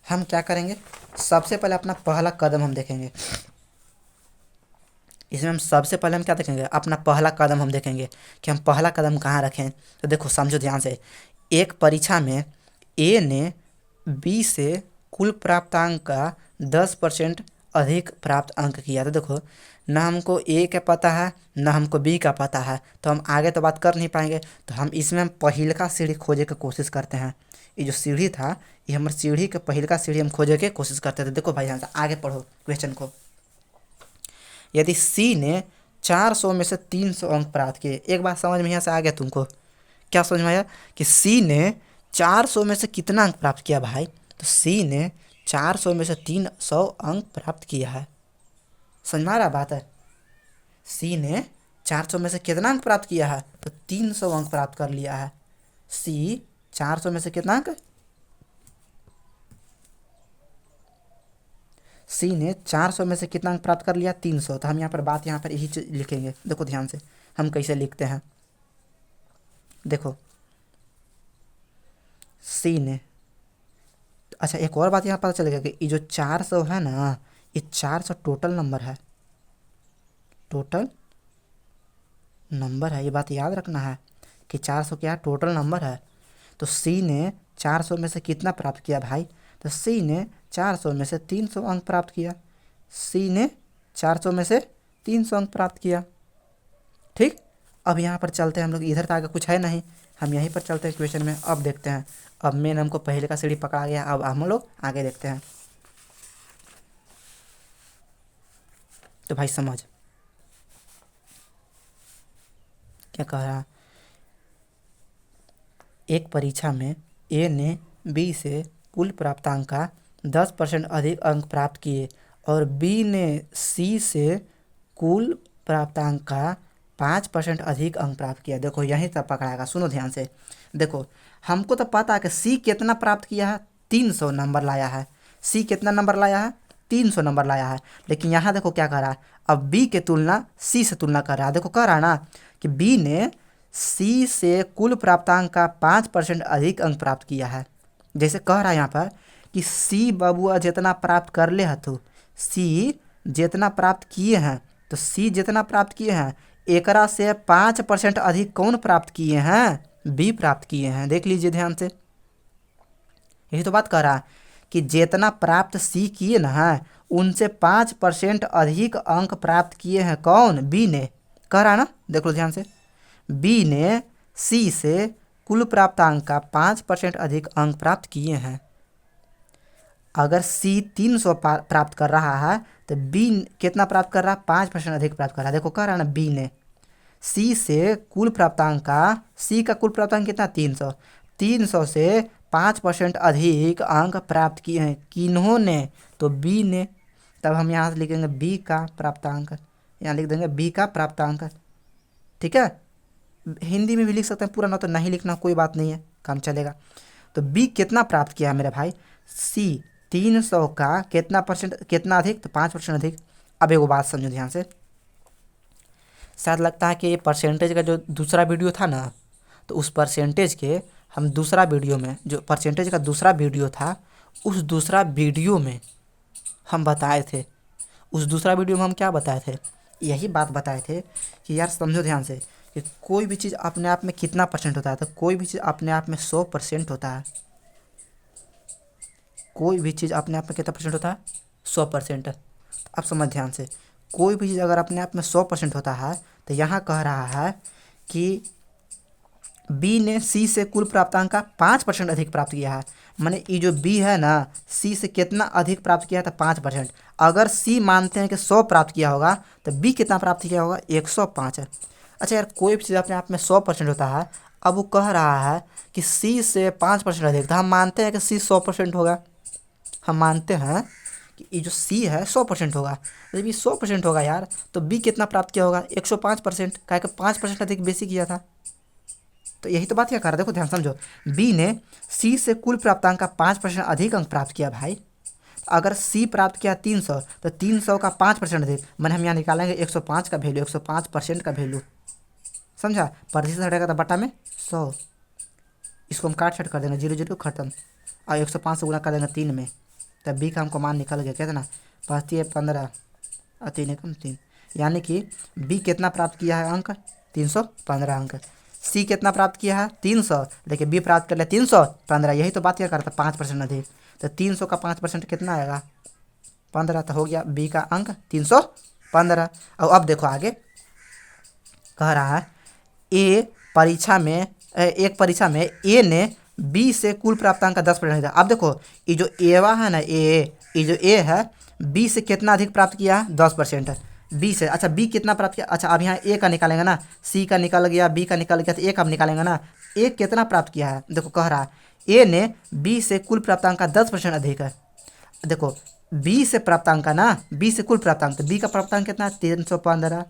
हम क्या करेंगे, सबसे पहले अपना पहला कदम हम देखेंगे। इसमें हम सबसे पहले हम क्या देखेंगे, अपना पहला कदम हम देखेंगे कि हम पहला कदम कहाँ रखें। तो देखो समझो ध्यान से, एक परीक्षा में ए ने बी से कुल प्राप्तांक का 10% अधिक प्राप्त अंक किया। तो देखो, ना हमको ए का पता है ना हमको बी का पता है, तो हम आगे तो बात कर नहीं पाएंगे। तो हम इसमें हम पहिलका सीढ़ी खोजे की कोशिश करते हैं। ये जो सीढ़ी था, ये हमारे सीढ़ी के पहिलका सीढ़ी हम खोजे के कोशिश करते थे। देखो भाई यहाँ से आगे पढ़ो क्वेश्चन को। यदि सी ने 400 में से 300 अंक प्राप्त किए, एक बात समझ में यहाँ से आ गया तुमको, क्या समझ में आया कि सी ने 400 में से कितना अंक प्राप्त किया भाई। तो सी ने 400 में से 300 अंक प्राप्त किया है, समझ में आ रहा बात है। सी ने 400 में से कितना अंक प्राप्त किया है, तो 300 अंक प्राप्त कर लिया है। सी 400 में से कितना अंक, सी ने 400 में से कितना अंक प्राप्त कर लिया, 300। तो हम यहाँ पर बात यहाँ पर यही चीज़ लिखेंगे। देखो ध्यान से हम कैसे लिखते हैं, देखो सी ने, अच्छा एक और बात यहाँ पता चलेगा कि ये जो 400 है ना, ये 400 टोटल नंबर है, टोटल नंबर है, ये बात याद रखना है कि 400 क्या है, टोटल नंबर है। तो सी ने 400 में से कितना प्राप्त किया भाई, तो सी ने 400 में से 300 अंक प्राप्त किया। सी ने 400 में से 300 अंक प्राप्त किया, ठीक। अब यहाँ पर चलते हैं हम लोग, इधर तो आगे कुछ है नहीं, हम यहीं पर चलते हैं क्वेश्चन में। अब देखते हैं, अब मेन हमको पहले का सीढ़ी पकड़ा गया, अब हम लोग आगे देखते हैं। तो भाई समझ क्या कह रहा, एक परीक्षा में ए ने बी से कुल प्राप्तांक का 10% अधिक अंक प्राप्त किए और बी ने सी से कुल प्राप्तांक का 5% अधिक अंक प्राप्त किया। देखो यहीं तक पकड़ाएगा, सुनो ध्यान से। देखो हमको तो पता है कि सी कितना प्राप्त किया है, 300 नंबर लाया है। सी कितना नंबर लाया है, 300 नंबर लाया है। लेकिन यहाँ देखो क्या कर रहा है, अब बी के तुलना सी से तुलना कर रहा है। देखो कह रहा है ना कि बी ने सी से कुल प्राप्तांक का 5% अधिक अंक प्राप्त किया है। जैसे कह रहा है यहाँ पर कि सी बबुआ जितना प्राप्त कर ले है, तो सी जितना प्राप्त किए हैं, तो सी जितना प्राप्त किए हैं एकरा से 5% अधिक कौन प्राप्त किए हैं, बी प्राप्त किए हैं। देख लीजिए ध्यान से, यही तो बात कह रहा है कि जितना प्राप्त सी किए ना है, उनसे 5% अधिक अंक प्राप्त किए हैं कौन, बी ने। कह रहा है ना, देख लो ध्यान से, बी ने सी से कुल प्राप्तांक का 5% अधिक अंक प्राप्त किए हैं। अगर सी 300 प्राप्त कर रहा है तो बी कितना प्राप्त कर रहा है? 5% अधिक प्राप्त कर रहा है। देखो कह रहा है ना बी ने सी से कुल प्राप्तांक का, सी का कुल प्राप्तांक कितना? 300। 300 से 5% अधिक अंक प्राप्त किए हैं। किन्होंने? तो बी ने। तब हम यहाँ से लिखेंगे बी का प्राप्तांक, यहाँ लिख देंगे बी का प्राप्तांक। ठीक है, हिंदी में भी लिख सकते हैं पूरा, ना तो नहीं लिखना कोई बात नहीं है, काम चलेगा। तो बी कितना प्राप्त किया है मेरे भाई? सी 300 का कितना परसेंट, कितना अधिक? तो 5% अधिक। अब एगो बात समझो ध्यान से, शायद लगता है कि ये परसेंटेज का जो दूसरा वीडियो था ना, तो उस परसेंटेज के हम दूसरा वीडियो में, जो परसेंटेज का दूसरा वीडियो था, उस दूसरा वीडियो में हम बताए थे, उस दूसरा वीडियो में हम क्या बताए थे? यही बात बताए थे कि यार समझो ध्यान से कि कोई भी चीज़ अपने आप में कितना परसेंट होता है? तो कोई भी चीज़ अपने आप में 100% होता है। कोई भी चीज़ अपने आप में कितना परसेंट होता है? 100%। अब समझ ध्यान से, कोई भी चीज़ अगर अपने आप में 100% होता है तो यहाँ कह रहा है कि बी ने सी से कुल प्राप्तांक का 5% अधिक प्राप्त किया है। माने ये जो बी है ना, सी से कितना अधिक प्राप्त किया है? तो 5%। अगर सी मानते हैं कि 100 प्राप्त किया होगा तो बी कितना प्राप्त किया होगा? 105। अच्छा यार, कोई भी चीज़ अपने आप में 100% होता है। अब वो कह रहा है कि सी से 5% अधिक, तो हम मानते हैं कि सी 100% होगा। हम मानते हैं कि ये जो सी है 100% होगा। जब ये 100% होगा यार, तो बी कितना प्राप्त किया होगा? 105%। क्या कि 5% अधिक बेसी किया था। तो यही तो बात क्या कर रहा है, देखो ध्यान समझो। बी ने सी से कुल प्राप्तांक का 5% अधिक अंक प्राप्त किया भाई। अगर सी प्राप्त किया 300, तो 300 का 5% अधिक, मैंने हम यहाँ निकालेंगे 105 का वैल्यू, 105% का वैल्यू। समझा? प्रतिशत हटेगा तो बटा में 100, इसको हम काट छट कर देंगे, 0 0 खत्म, और 105 से गुना कर देंगे 3 में, तब बी का हमको मान निकल गया कितना? 5 3 15 और 3 एकम 3, यानी कि बी कितना प्राप्त किया है अंक? 315 अंक। सी कितना प्राप्त किया है? 300, लेकिन बी प्राप्त कर लिया 315। यही तो बात क्या करता है? 5% अधिक। तो 300 का 5% कितना आएगा? 15। तो हो गया बी का अंक 315। और अब देखो आगे कह रहा है ए परीक्षा में, एक परीक्षा में ए ने बी से कुल प्राप्तांक का 10% दिया। अब देखो ये जो एवा है ना, ये जो ए है, बी से कितना अधिक प्राप्त किया है? 10%। बी से, अच्छा बी कितना प्राप्त किया? अच्छा अब यहाँ ए का निकालेंगे ना, सी का निकल गया, बी का निकल गया, तो ए का निकालेंगे ना। ए कितना प्राप्त किया है? देखो कह रहा है ए ने बी से कुल प्राप्तांक का 10% अधिक है। देखो बी से प्राप्तांक का ना, बी से कुल प्राप्तांक, तो बी का प्राप्तांक कितना? 315।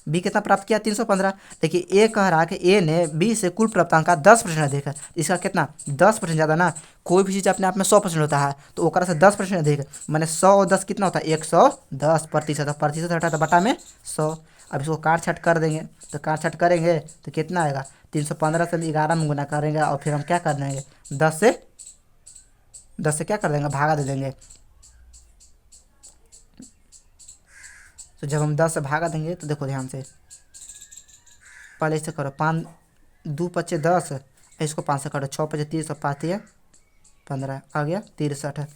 बी कितना प्राप्त किया? 315। देखिए ए कह रहा है कि ए ने बी से कुल प्राप्तांक का 10% अधिक है। इसका कितना? 10% ज़्यादा ना। कोई भी चीज़ अपने आप में 100% होता है, तो ओकरा से 10% अधिक, मैंने 100 और 10 कितना होता है? 110%। प्रतिशत हटा तो बटा में 100। अब इसको काट छाट कर देंगे, तो काट छाट करेंगे तो कितना आएगा? 315 से 11 में गुना करेंगे, और फिर हम क्या कर देंगे? 10 से क्या कर देंगे? भागा दे देंगे। तो जब हम 10 से भागा देंगे तो देखो ध्यान से, पहले इसे करो, 5 2 पच्चे 10, इसको 5 से करो, 6 पच्चे 30, 5 3 15, आ गया 63।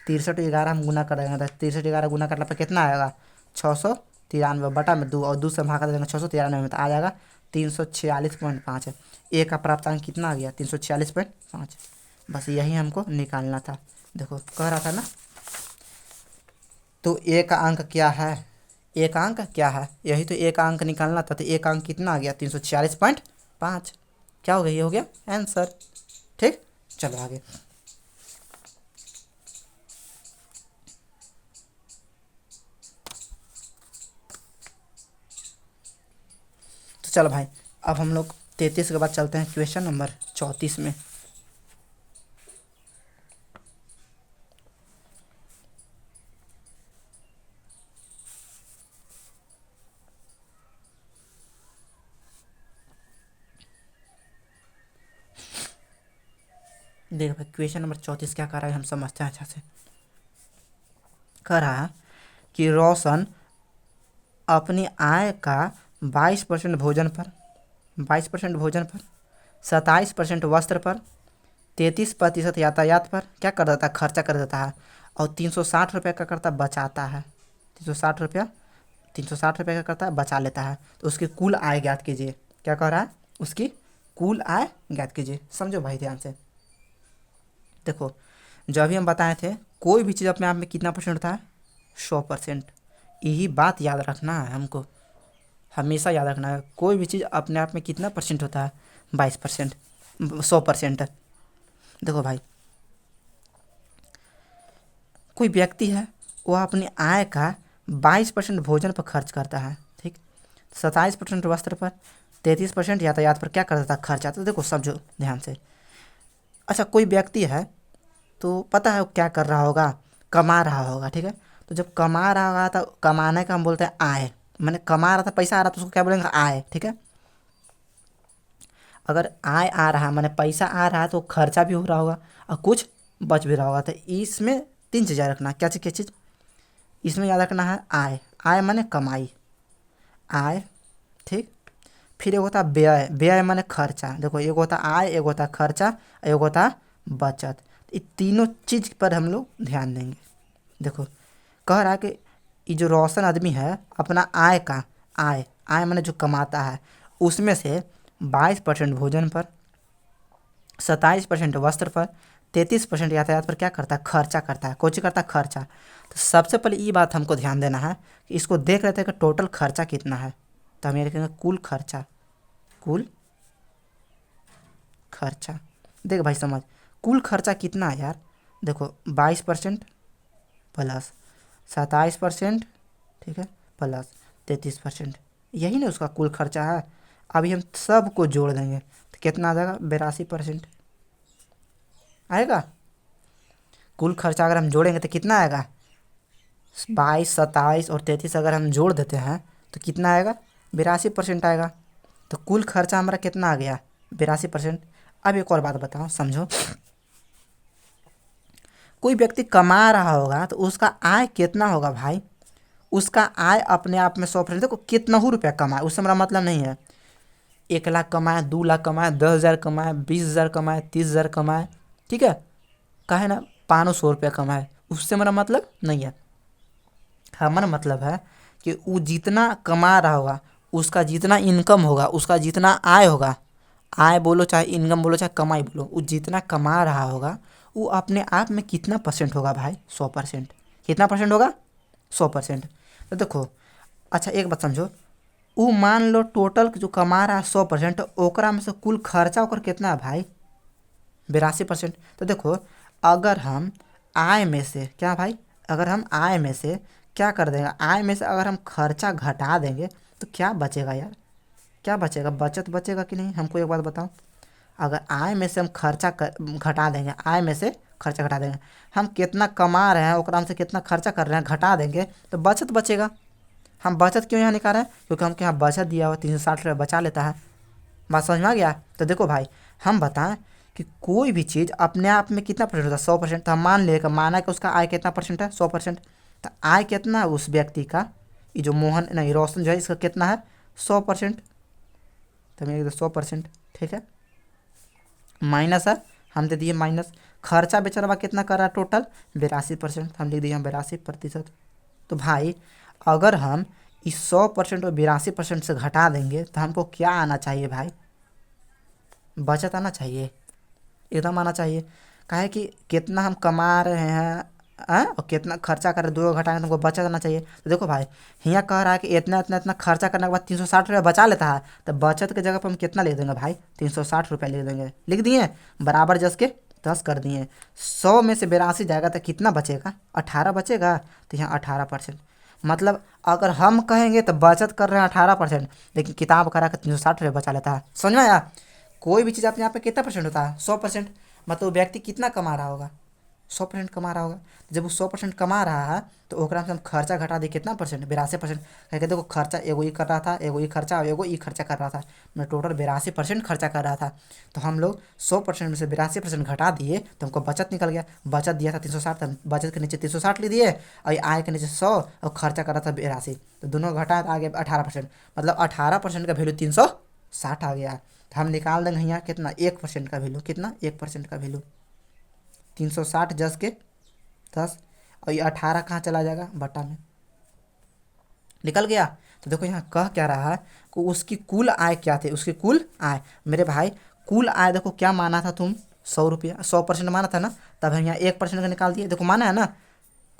63 11 हम गुना करेंगे, तो 63 11 गुना करने पर कितना आएगा? 693 बटा में 2, और 2 से भागा देंगे 693 में, तो आ जाएगा 346.5। ए का प्राप्तांक कितना आ गया? 346.5। बस यही हमको निकालना था। देखो कह रहा था ना, तो ए का अंक क्या है? ए का अंक क्या है? यही तो ए का अंक निकालना था। तो ए का अंक कितना आ गया? 346.5। क्या हो गया? ये हो गया आंसर। ठीक, चलो आगे। तो चलो भाई, अब हम लोग 33 के बाद चलते हैं क्वेश्चन नंबर 34 में। देखो भाई, क्वेश्चन नंबर 34 क्या कर रहा है हम समझते हैं अच्छा से। कह रहा है कि रोशन अपनी आय का 22% भोजन पर, 22% भोजन पर, 27% वस्त्र पर, 33% यातायात पर क्या कर देता है? खर्चा कर देता है, और 360 रुपये का करता बचाता है। 360 रुपया, 360 रुपये का करता है बचा लेता है। तो उसकी कुल आय ज्ञात कीजिए। क्या कह रहा है? उसकी कुल आय ज्ञात कीजिए। समझो भाई ध्यान से। देखो जो अभी हम बताए थे, कोई भी चीज़ अपने आप में कितना परसेंट होता है? 100%। यही बात याद रखना है हमको, हमेशा याद रखना है। कोई भी चीज़ अपने आप में कितना परसेंट होता है? 22%, 100%। देखो भाई, कोई व्यक्ति है, वह अपनी आय का 22% भोजन पर खर्च करता है, ठीक। 27% वस्त्र पर, 33% यातायात पर क्या करता था? खर्चा। तो देखो समझो ध्यान से। अच्छा, कोई व्यक्ति है तो पता है वो क्या कर रहा होगा? कमा रहा होगा, ठीक है। तो जब कमा रहा होगा तो कमाने का हम बोलते हैं आय। मैंने कमा रहा था, पैसा आ रहा था, तो उसको क्या बोलेंगे? आय, ठीक है। अगर आय आ रहा मैंने पैसा आ रहा है तो खर्चा भी हो रहा होगा और कुछ बच भी रहा होगा। तो इसमें 3 चीज़ याद रखना। क्या चीज़ क्या चीज़? इसमें याद रखना है आय। आय माने कमाई, आय, ठीक। फिर एक होता है व्यय। व्यय माने खर्चा। देखो एक होता है आय, एक होता है खर्चा, एक होता है बचत। ये तीनों चीज़ पर हम लोग ध्यान देंगे। देखो कह रहा है कि ये जो रोशन आदमी है, अपना आय का, आय आय माने जो कमाता है, उसमें से 22% भोजन पर, 27% वस्त्र पर, 33% यातायात पर क्या करता है? खर्चा करता है। कौन सी करता है? खर्चा। तो सबसे पहले ये बात हमको ध्यान देना है कि इसको देख लेते हैं कि टोटल खर्चा कितना है। तो हम ये लिखेंगे कुल खर्चा। कुल खर्चा। देख भाई समझ, कुल खर्चा कितना है यार? देखो 22% प्लस 27%, ठीक है, प्लस 33%, यही ना उसका कुल खर्चा है। अभी हम सबको जोड़ देंगे तो कितना आ जाएगा? 82% आएगा। कुल खर्चा अगर हम जोड़ेंगे तो कितना आएगा? 22, 27 और 33 अगर हम जोड़ देते हैं तो कितना आएगा? 82% आएगा। तो कुल खर्चा हमारा कितना आ गया? 82%। अब एक और बात बताओ, समझो। कोई व्यक्ति कमा रहा होगा तो उसका आय कितना होगा भाई? उसका आय अपने आप में 100%। देखो कितना ही रुपया कमाए उससे हमारा मतलब नहीं है। 1 लाख कमाए, 2 लाख कमाए, 10,000 कमाए, 20,000 कमाए, 30,000 कमाए, ठीक है, कहे ना 500 रुपया कमाए, उससे मेरा मतलब नहीं है। हमारा मतलब है कि वो जितना कमा रहा होगा, उसका जितना इनकम होगा, उसका जितना आय होगा, आय बोलो चाहे इनकम बोलो चाहे कमाई बोलो, वो जितना कमा रहा होगा वो अपने आप में कितना परसेंट होगा भाई? 100%। कितना परसेंट होगा? 100%। तो देखो, अच्छा एक बात समझो, वो मान लो टोटल जो कमा रहा है 100%, ओकरा में से कुल खर्चा ओकर कितना है भाई? 82%। तो देखो अगर हम आय में से क्या भाई, अगर हम आय में से क्या कर देंगे, आय में से अगर हम खर्चा घटा देंगे तो क्या बचेगा यार? क्या बचेगा? बचत बचेगा कि नहीं? हमको एक बात बताओ। अगर आय में से हम घटा देंगे, आय में से खर्चा घटा देंगे, हम कितना कमा रहे हैं ओकरा में से कितना खर्चा कर रहे हैं घटा देंगे तो बचत बचेगा। हम बचत क्यों यहाँ निकाल रहे हैं? क्योंकि हमके यहाँ बचत दिया हुआ 360 रुपये बचा लेता है। बात समझ में आ गया? तो देखो भाई, हम बताएं कि कोई भी चीज़ अपने आप में कितना परसेंट होता है? 100%। तो हम मान लेगा, माना कि उसका आय कितना परसेंट है? 100%। तो आय कितना है उस व्यक्ति का? ये जो मोहन नहीं रोशन जो है, इसका कितना है? 100%। तो मेरे 100%, ठीक है, माइनस है, हम दे दिए माइनस। खर्चा बेचारा कितना कर रहा है टोटल? 82%, हम लिख दिए हम 82%। तो भाई अगर हम इस 100% और 82% से घटा देंगे तो हमको क्या आना चाहिए भाई? बचत आना चाहिए, एकदम आना चाहिए। काहे कि कितना हम कमा रहे हैं और कितना खर्चा कर रहे हैं, दोनों घटाएंगे तो हमको बचत आना चाहिए। तो देखो भाई, यहाँ कह रहा है कि इतना इतना इतना खर्चा करने के बाद 360 रुपया बचा लेता है, तो बचत की जगह पर हम कितना लिख देंगे भाई? 360 रुपया लिख देंगे। लिख दिए, बराबर जस के 10 कर दिए। 100 में से 82 जाएगा तो कितना बचेगा? 18 बचेगा। तो यहाँ 18%। मतलब अगर हम कहेंगे तो बचत कर रहे हैं 18%, लेकिन किताब करा कर 360 रुपया बचा लेता है। समझ में आया? कोई भी चीज़ अपने यहाँ पे कितना परसेंट होता है? 100%। मतलब व्यक्ति कितना कमा रहा होगा? 100% कमा रहा होगा। जब वो 100% कमा रहा है तो ओकरा से हम खर्चा घटा दी कितना परसेंट? 82%। कहते देखो खर्चा एगो ही कर रहा था, एगो ही खर्चा और एगो ही खर्चा कर रहा था, मैं टोटल 82% खर्चा कर रहा था। तो हम लोग 100% में से 82% घटा दिए तो हमको बचत निकल गया। बचत दिया था 360, तो बचत के नीचे 360 ले दिए और आय के नीचे 100 और खर्चा कर रहा था 82, तो दोनों घटाए तो आ गया 18%। मतलब 18% का वैल्यू 360 आ गया। तो हम निकाल देंगे यहाँ कितना? 1% का वैल्यू। कितना? 1% का वैल्यू। 360 जस के 10 और ये 18 कहाँ चला जाएगा? बटा में निकल गया। तो देखो यहाँ कह क्या रहा है कि उसकी कुल आय क्या थी? उसकी कुल आय, मेरे भाई कुल आय देखो क्या माना था तुम, 100 रुपया, 100% माना था ना, तब हम यहाँ 1% का निकाल दिए। देखो माना है ना,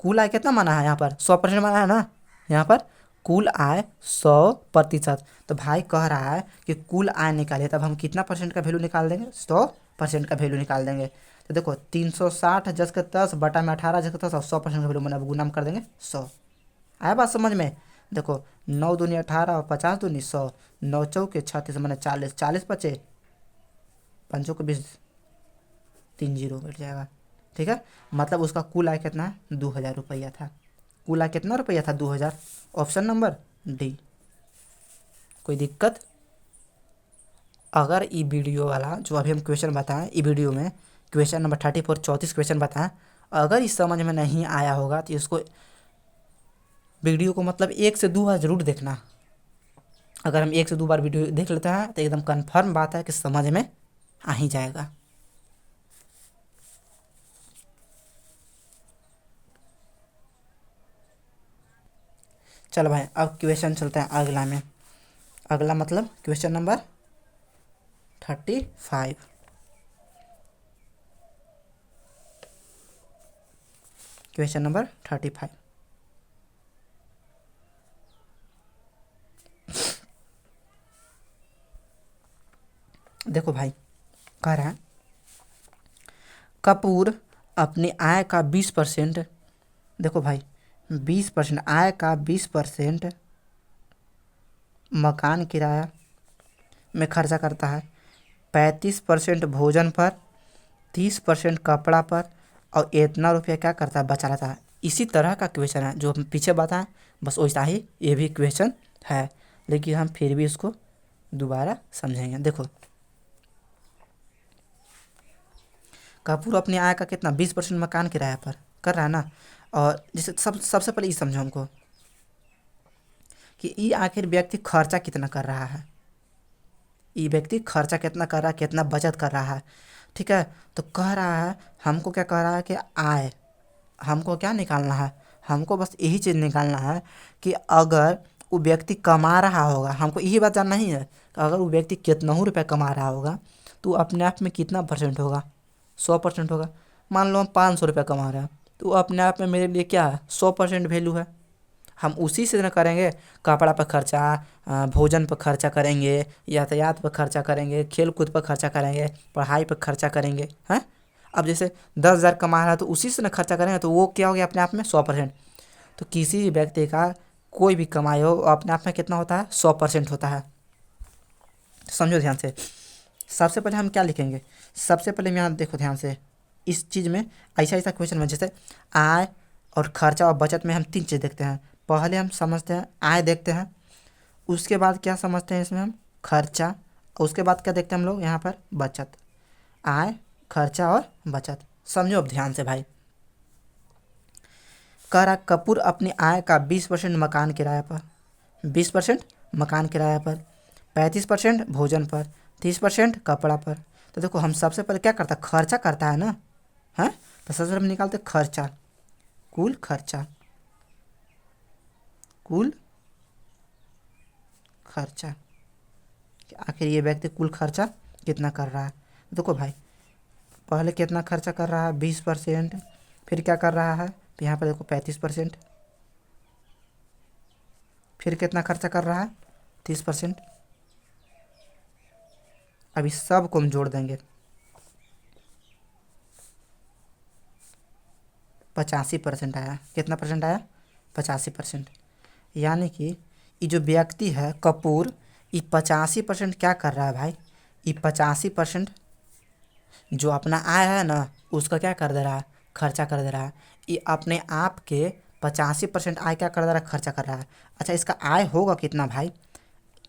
कुल आय कितना माना है यहाँ पर, 100% माना है ना, यहाँ पर कुल आय 100%। तो भाई कह रहा है कि कुल आय निकालिए, तब हम कितना परसेंट का वैल्यू निकाल देंगे, 100% का वैल्यू निकाल देंगे। तो देखो 360 जस के 10 बटा में 18 जस के 10 और 100% का वैल्यू मैंने गुना में कर देंगे 100। आया बात समझ में। देखो 9 दूनी 18 और 50 दूनी 100, 9 चौके 36 मैंने 40, 40 बचे, 5 के 20, 3 जीरो बैठ जाएगा। ठीक है, मतलब उसका कुल आय कितना है, 2000 रुपया था। कुल आय कितना रुपया था, 2000। Option number D. कोई दिक्कत। अगर ई वीडियो वाला जो अभी हम क्वेश्चन बताएं, ई वीडियो में क्वेश्चन नंबर 34 34 क्वेश्चन बताएं, अगर इस समझ में नहीं आया होगा तो इसको वीडियो को मतलब 1 से 2 बार ज़रूर देखना। अगर हम 1 से 2 बार वीडियो देख लेते हैं तो एकदम कन्फर्म बात है कि समझ में आ ही जाएगा। चलो भाई अब क्वेश्चन चलते हैं अगला में। अगला मतलब क्वेश्चन नंबर 35। Question number 35। देखो भाई कह रहा है कपूर अपनी आय का 20%, देखो भाई 20% आय का 20% मकान किराया में खर्चा करता है, 35% भोजन पर, 30% कपड़ा पर, और इतना रुपया क्या करता है, बचा रहता है। इसी तरह का क्वेश्चन है जो हम पीछे बताएं, बस वैसा ही ये भी क्वेश्चन है, लेकिन हम फिर भी इसको दोबारा समझेंगे। देखो कपूर अपनी आय का कितना 20% मकान किराया पर कर रहा है ना, और जैसे सबसे पहले ये समझो हमको कि ये आखिर व्यक्ति खर्चा कितना कर रहा है, ये व्यक्ति खर्चा कितना कर रहा है, कितना बचत कर रहा है। ठीक है, तो कह रहा है हमको क्या कह रहा है कि आय, हमको क्या निकालना है, हमको बस यही चीज़ निकालना है कि अगर वो व्यक्ति कमा रहा होगा, हमको यही बात जानना ही है कि अगर वो व्यक्ति कितना ही रुपया कमा रहा होगा तो अपने आप में कितना परसेंट होगा, 100% होगा। मान लो हम 500 रुपया कमा रहे हैं तो अपने आप में मेरे लिए क्या है, 100% वैल्यू है। हम उसी से न करेंगे, कपड़ा पर खर्चा, भोजन पर खर्चा करेंगे, यातायात पर खर्चा करेंगे, खेल कूद पर खर्चा करेंगे, पढ़ाई पर खर्चा करेंगे, हैं। अब जैसे 10,000 कमा रहा है तो उसी से न खर्चा करेंगे, तो वो क्या हो गया अपने आप में 100%। तो किसी भी व्यक्ति का कोई भी कमाई हो अपने आप में कितना होता है, 100% होता है। समझो ध्यान से। सबसे पहले हम क्या लिखेंगे, सबसे पहले यहाँ देखो ध्यान से, इस चीज़ में ऐसा ऐसा क्वेश्चन में जैसे आय और खर्चा और बचत में हम 3 चीज़ देखते हैं। पहले हम समझते हैं आय देखते हैं, उसके बाद क्या समझते हैं इसमें हम, खर्चा, और उसके बाद क्या देखते हैं हम लोग यहाँ पर, बचत। आय, खर्चा और बचत। समझो अब ध्यान से भाई। कह रहा कपूर अपनी आय का 20% मकान किराया पर, 20% मकान किराया पर, 35% भोजन पर, 30% कपड़ा पर। तो देखो हम सबसे पहले क्या करता है, खर्चा करता है ना, हैं। तो सबसे पहले हम निकालते खर्चा, कुल खर्चा, कुल खर्चा, कि आखिर ये व्यक्ति कुल खर्चा कितना कर रहा है। देखो भाई पहले कितना खर्चा कर रहा है, 20%, फिर क्या कर रहा है, तो यहाँ पर देखो 35%, फिर कितना खर्चा कर रहा है, 30%। अभी सब को हम जोड़ देंगे, 85% आया। कितना परसेंट आया, 85%। यानी कि ये जो व्यक्ति है कपूर, ये 85% क्या कर रहा है भाई, ये 85% जो अपना आय है ना उसका क्या कर दे रहा है, खर्चा कर दे रहा है। ये अपने आप के 85% आय क्या कर दे रहा है, खर्चा कर रहा है। अच्छा इसका आय होगा कितना भाई,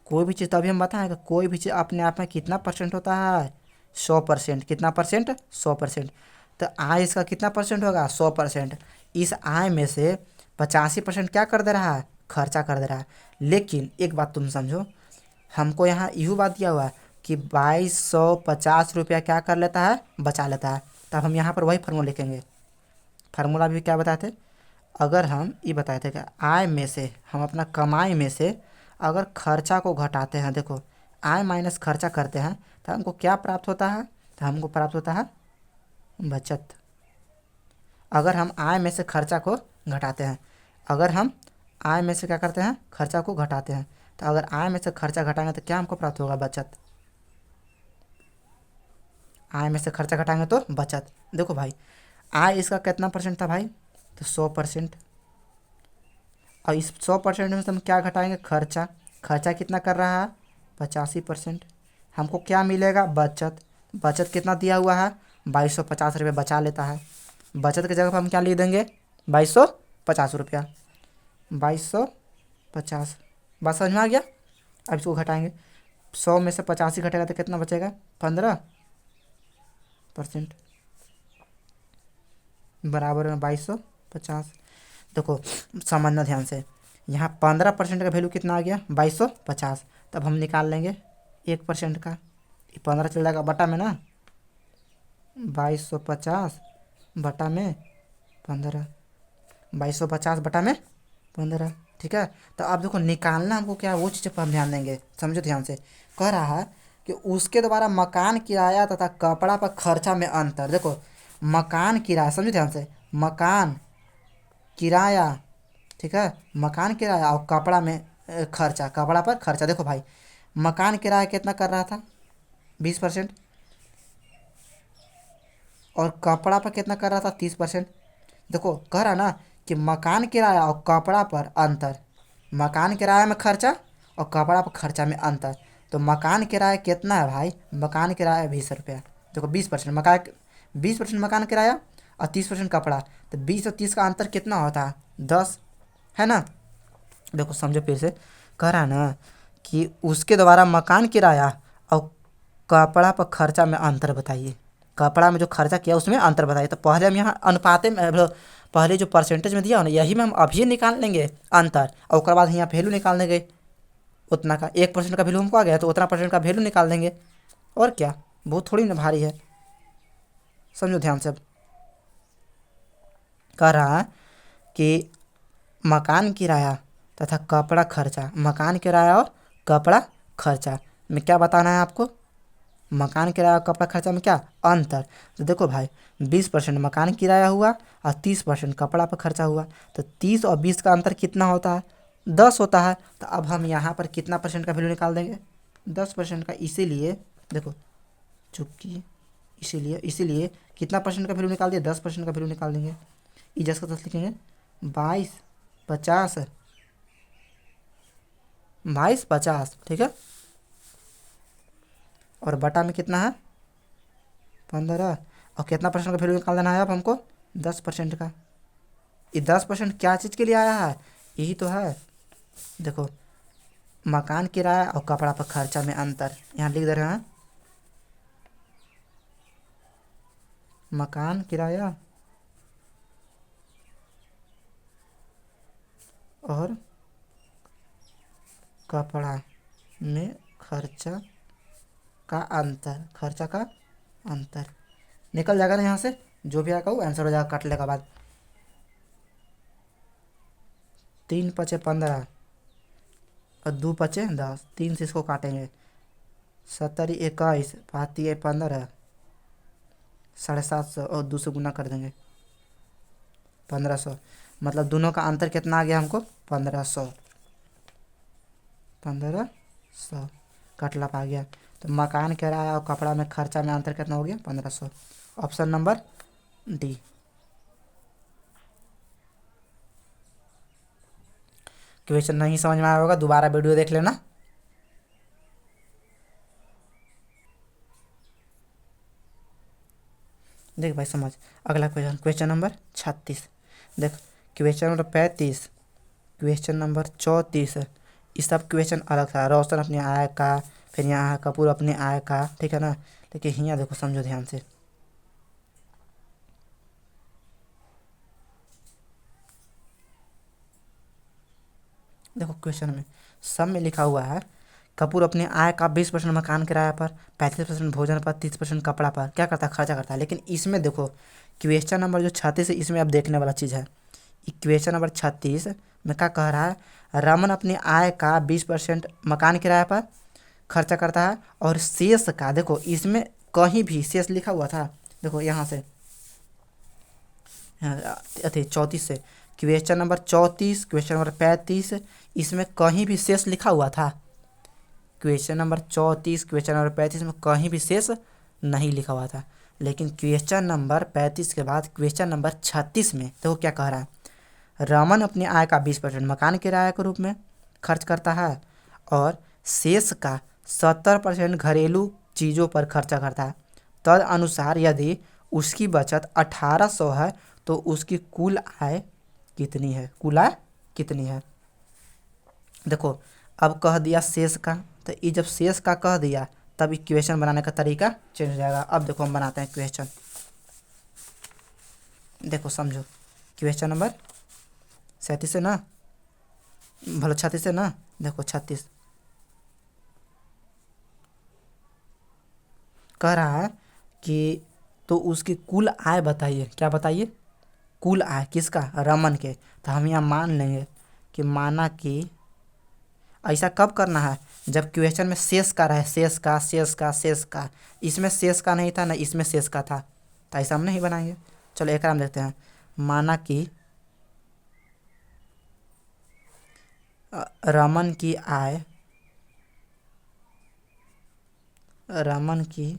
कोई भी चीज़ तो अभी हम बताएंगे, कोई भी चीज़ अपने आप में कितना परसेंट होता है, 100%। कितना परसेंट, 100%। तो आय इसका कितना परसेंट होगा, 100%। इस आय में से 85% क्या कर दे रहा है, खर्चा कर दे रहा है। लेकिन एक बात तुम समझो, हमको यहाँ यूँ बात दिया हुआ है कि 2250 रुपया क्या कर लेता है, बचा लेता है। तब हम यहाँ पर वही फार्मूला लिखेंगे। फार्मूला भी क्या बताए थे, अगर हम ये बताए थे कि आय में से हम अपना कमाई में से अगर खर्चा को घटाते हैं, देखो आय माइनस खर्चा करते हैं तो हमको क्या प्राप्त होता है? तो हमको प्राप्त होता है बचत। अगर हम आय में से खर्चा को घटाते हैं, अगर हम आय में से क्या करते हैं? खर्चा को घटाते हैं। तो अगर आय में से खर्चा घटाएंगे तो क्या हमको प्राप्त होगा? बचत। आय में से खर्चा घटाएंगे तो बचत। देखो भाई, आय इसका कितना परसेंट था भाई? तो 100%। और इस 100% में से हम क्या घटाएंगे? खर्चा। खर्चा कितना कर रहा है? 85%। हमको क्या मिलेगा? बचत। बचत कितना दिया हुआ है? 2250 रुपये बचा लेता है। बचत की जगह पर हम क्या लिख देंगे? 2250 रुपया। 2250। बात समझ में आ गया? अब इसको घटाएंगे, 100 में से 85 घटेगा तो कितना बचेगा? 15%, बराबर में 2250। देखो समझना ध्यान से, यहाँ 15% का वैल्यू कितना आ गया? 2250। तब हम निकाल लेंगे 1% का, 15 चल जाएगा बटा में ना, 2250 बटा में 15, 2250 बटा में 15। ठीक है, तो अब देखो निकालना हमको क्या, वो चीज़ पर हम ध्यान देंगे। समझो ध्यान से, कह रहा है कि उसके द्वारा मकान किराया तथा कपड़ा पर खर्चा में अंतर। देखो मकान किराया, समझो ध्यान से, मकान किराया, ठीक है, मकान किराया और कपड़ा में खर्चा, कपड़ा पर खर्चा। देखो भाई, मकान किराया कितना कर रहा था? 20%। और कपड़ा पर कितना कर रहा था? 30%। देखो कह रहा ना कि मकान किराया और कपड़ा पर अंतर, मकान किराया में खर्चा और कपड़ा पर खर्चा में अंतर। तो मकान किराया कितना है भाई? मकान किराया 20 रुपया। देखो 20% मकान, 20% मकान किराया और 30% कपड़ा, तो 20 और 30 का अंतर कितना होता है? 10, है ना। देखो समझो फिर से, कह रहा है ना कि उसके द्वारा मकान किराया और कपड़ा पर खर्चा में अंतर बताइए। कपड़ा में जो खर्चा किया उसमें अंतर बताइए। तो पहले हम यहाँ अनुपात में पहले जो परसेंटेज में दिया हो ना, यही में हम अभी निकाल लेंगे अंतर, और उसके बाद यहाँ वैल्यू निकाल देंगे उतना का। 1% का वैल्यू हमको आ गया तो उतना % का वैल्यू निकाल देंगे। और क्या, बहुत थोड़ी ना भारी है। समझो ध्यान से, अब कह रहा है कि मकान किराया तथा कपड़ा खर्चा, मकान किराया और कपड़ा खर्चा में क्या बताना है आपको? मकान किराया और कपड़ा खर्चा में क्या अंतर? तो देखो भाई, 20% मकान किराया हुआ और 30% कपड़ा पर खर्चा हुआ, तो 30 और 20 का अंतर कितना होता है? 10 होता है। तो अब हम यहाँ पर कितना % का वैल्यू निकाल देंगे? 10% का। इसीलिए देखो, चुप्पी, इसीलिए कितना % का वैल्यू निकाल दिया? 10% का वैल्यू निकाल देंगे। इजस का 10 लिखेंगे, 2250, 2250, ठीक है। और बटा में कितना है? 15। और कितना % का वैल्यू निकाल देना है अब हमको? 10% का। ये 10% क्या चीज़ के लिए आया है? यही तो है, देखो मकान किराया और कपड़ा पर खर्चा में अंतर, यहाँ लिख दे रहे हैं मकान किराया और कपड़ा में खर्चा का अंतर, खर्चा का अंतर निकल जाएगा ना यहाँ से, जो भी आएगा वो आंसर हो जाएगा काटने के बाद। 3 पचे 15 और 2 पचे 10, 3 से इसको काटेंगे, 70 21, 5 15, 750 और 2 से गुना कर देंगे, 1500। मतलब दोनों का अंतर कितना आ गया हमको? 1500, 1500 कटला पा गया। तो मकान किराया और कपड़ा में खर्चा में अंतर कितना हो गया? 1500। Option number D. क्वेश्चन नहीं समझ में आया होगा, दोबारा वीडियो देख लेना। देख भाई समझ, अगला क्वेश्चन, क्वेश्चन नंबर 36। देख क्वेश्चन नंबर 35, क्वेश्चन नंबर 34, ये सब क्वेश्चन अलग था। रोशन अपने आय का, फिर यहाँ कपूर अपने आय का, ठीक है ना। लेकिन यहाँ देखो समझो ध्यान से, देखो क्वेश्चन में सब में लिखा हुआ है कपूर अपने आय का 20% मकान किराया पर, 35% भोजन पर, 30% कपड़ा पर क्या करता है? खर्चा करता है। लेकिन इसमें देखो क्वेश्चन नंबर जो 36 है, इसमें अब देखने वाला चीज़ है। क्वेश्चन नंबर 36 में क्या कह रहा है? रमन अपनी आय का 20% मकान किराया पर खर्चा करता है, और शेष का देखो इसमें कहीं भी शेष लिखा हुआ था, देखो यहाँ से अरे 34 से क्वेश्चन नंबर 34 क्वेश्चन नंबर 35 इसमें कहीं भी शेष लिखा हुआ था? क्वेश्चन नंबर 34 क्वेश्चन नंबर 35 में कहीं भी शेष नहीं लिखा हुआ था। लेकिन क्वेश्चन नंबर 35 के बाद क्वेश्चन नंबर 36 में देखो क्या कह रहा है, रमन अपनी आय का 20% मकान किराए के रूप में खर्च करता है और शेष का 70% घरेलू चीज़ों पर खर्चा करता है। तद अनुसार यदि उसकी बचत 1800 है तो उसकी कुल आय कितनी है? कुल आय कितनी है? देखो अब कह दिया शेष का, तो ये जब शेष का कह दिया तब इक्वेशन बनाने का तरीका चेंज हो जाएगा। अब देखो हम बनाते हैं क्वेश्चन, देखो समझो क्वेश्चन नंबर 37 से ना, भलो 36 से ना, देखो 36 कह रहा है कि तो उसकी कुल आय बताइए। क्या बताइए? कुल आय किसका? रमन के। तो हम यहाँ मान लेंगे कि माना कि ऐसा कब करना है जब क्वेश्चन में शेष का रहे, शेष का शेष का शेष का, इसमें शेष का नहीं था ना इसमें शेष का था, तो ऐसा हम नहीं बनाएंगे। चलो एक हम देखते हैं, माना कि रमन की आय, रमन की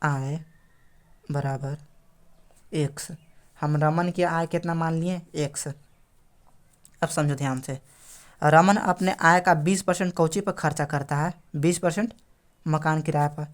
आय बराबर एक्स। हम रमन की आय कितना मान लिए? एक्स। अब समझो ध्यान से, रमन अपने आय का 20% कौची पर खर्चा करता है? 20% मकान किराए पर।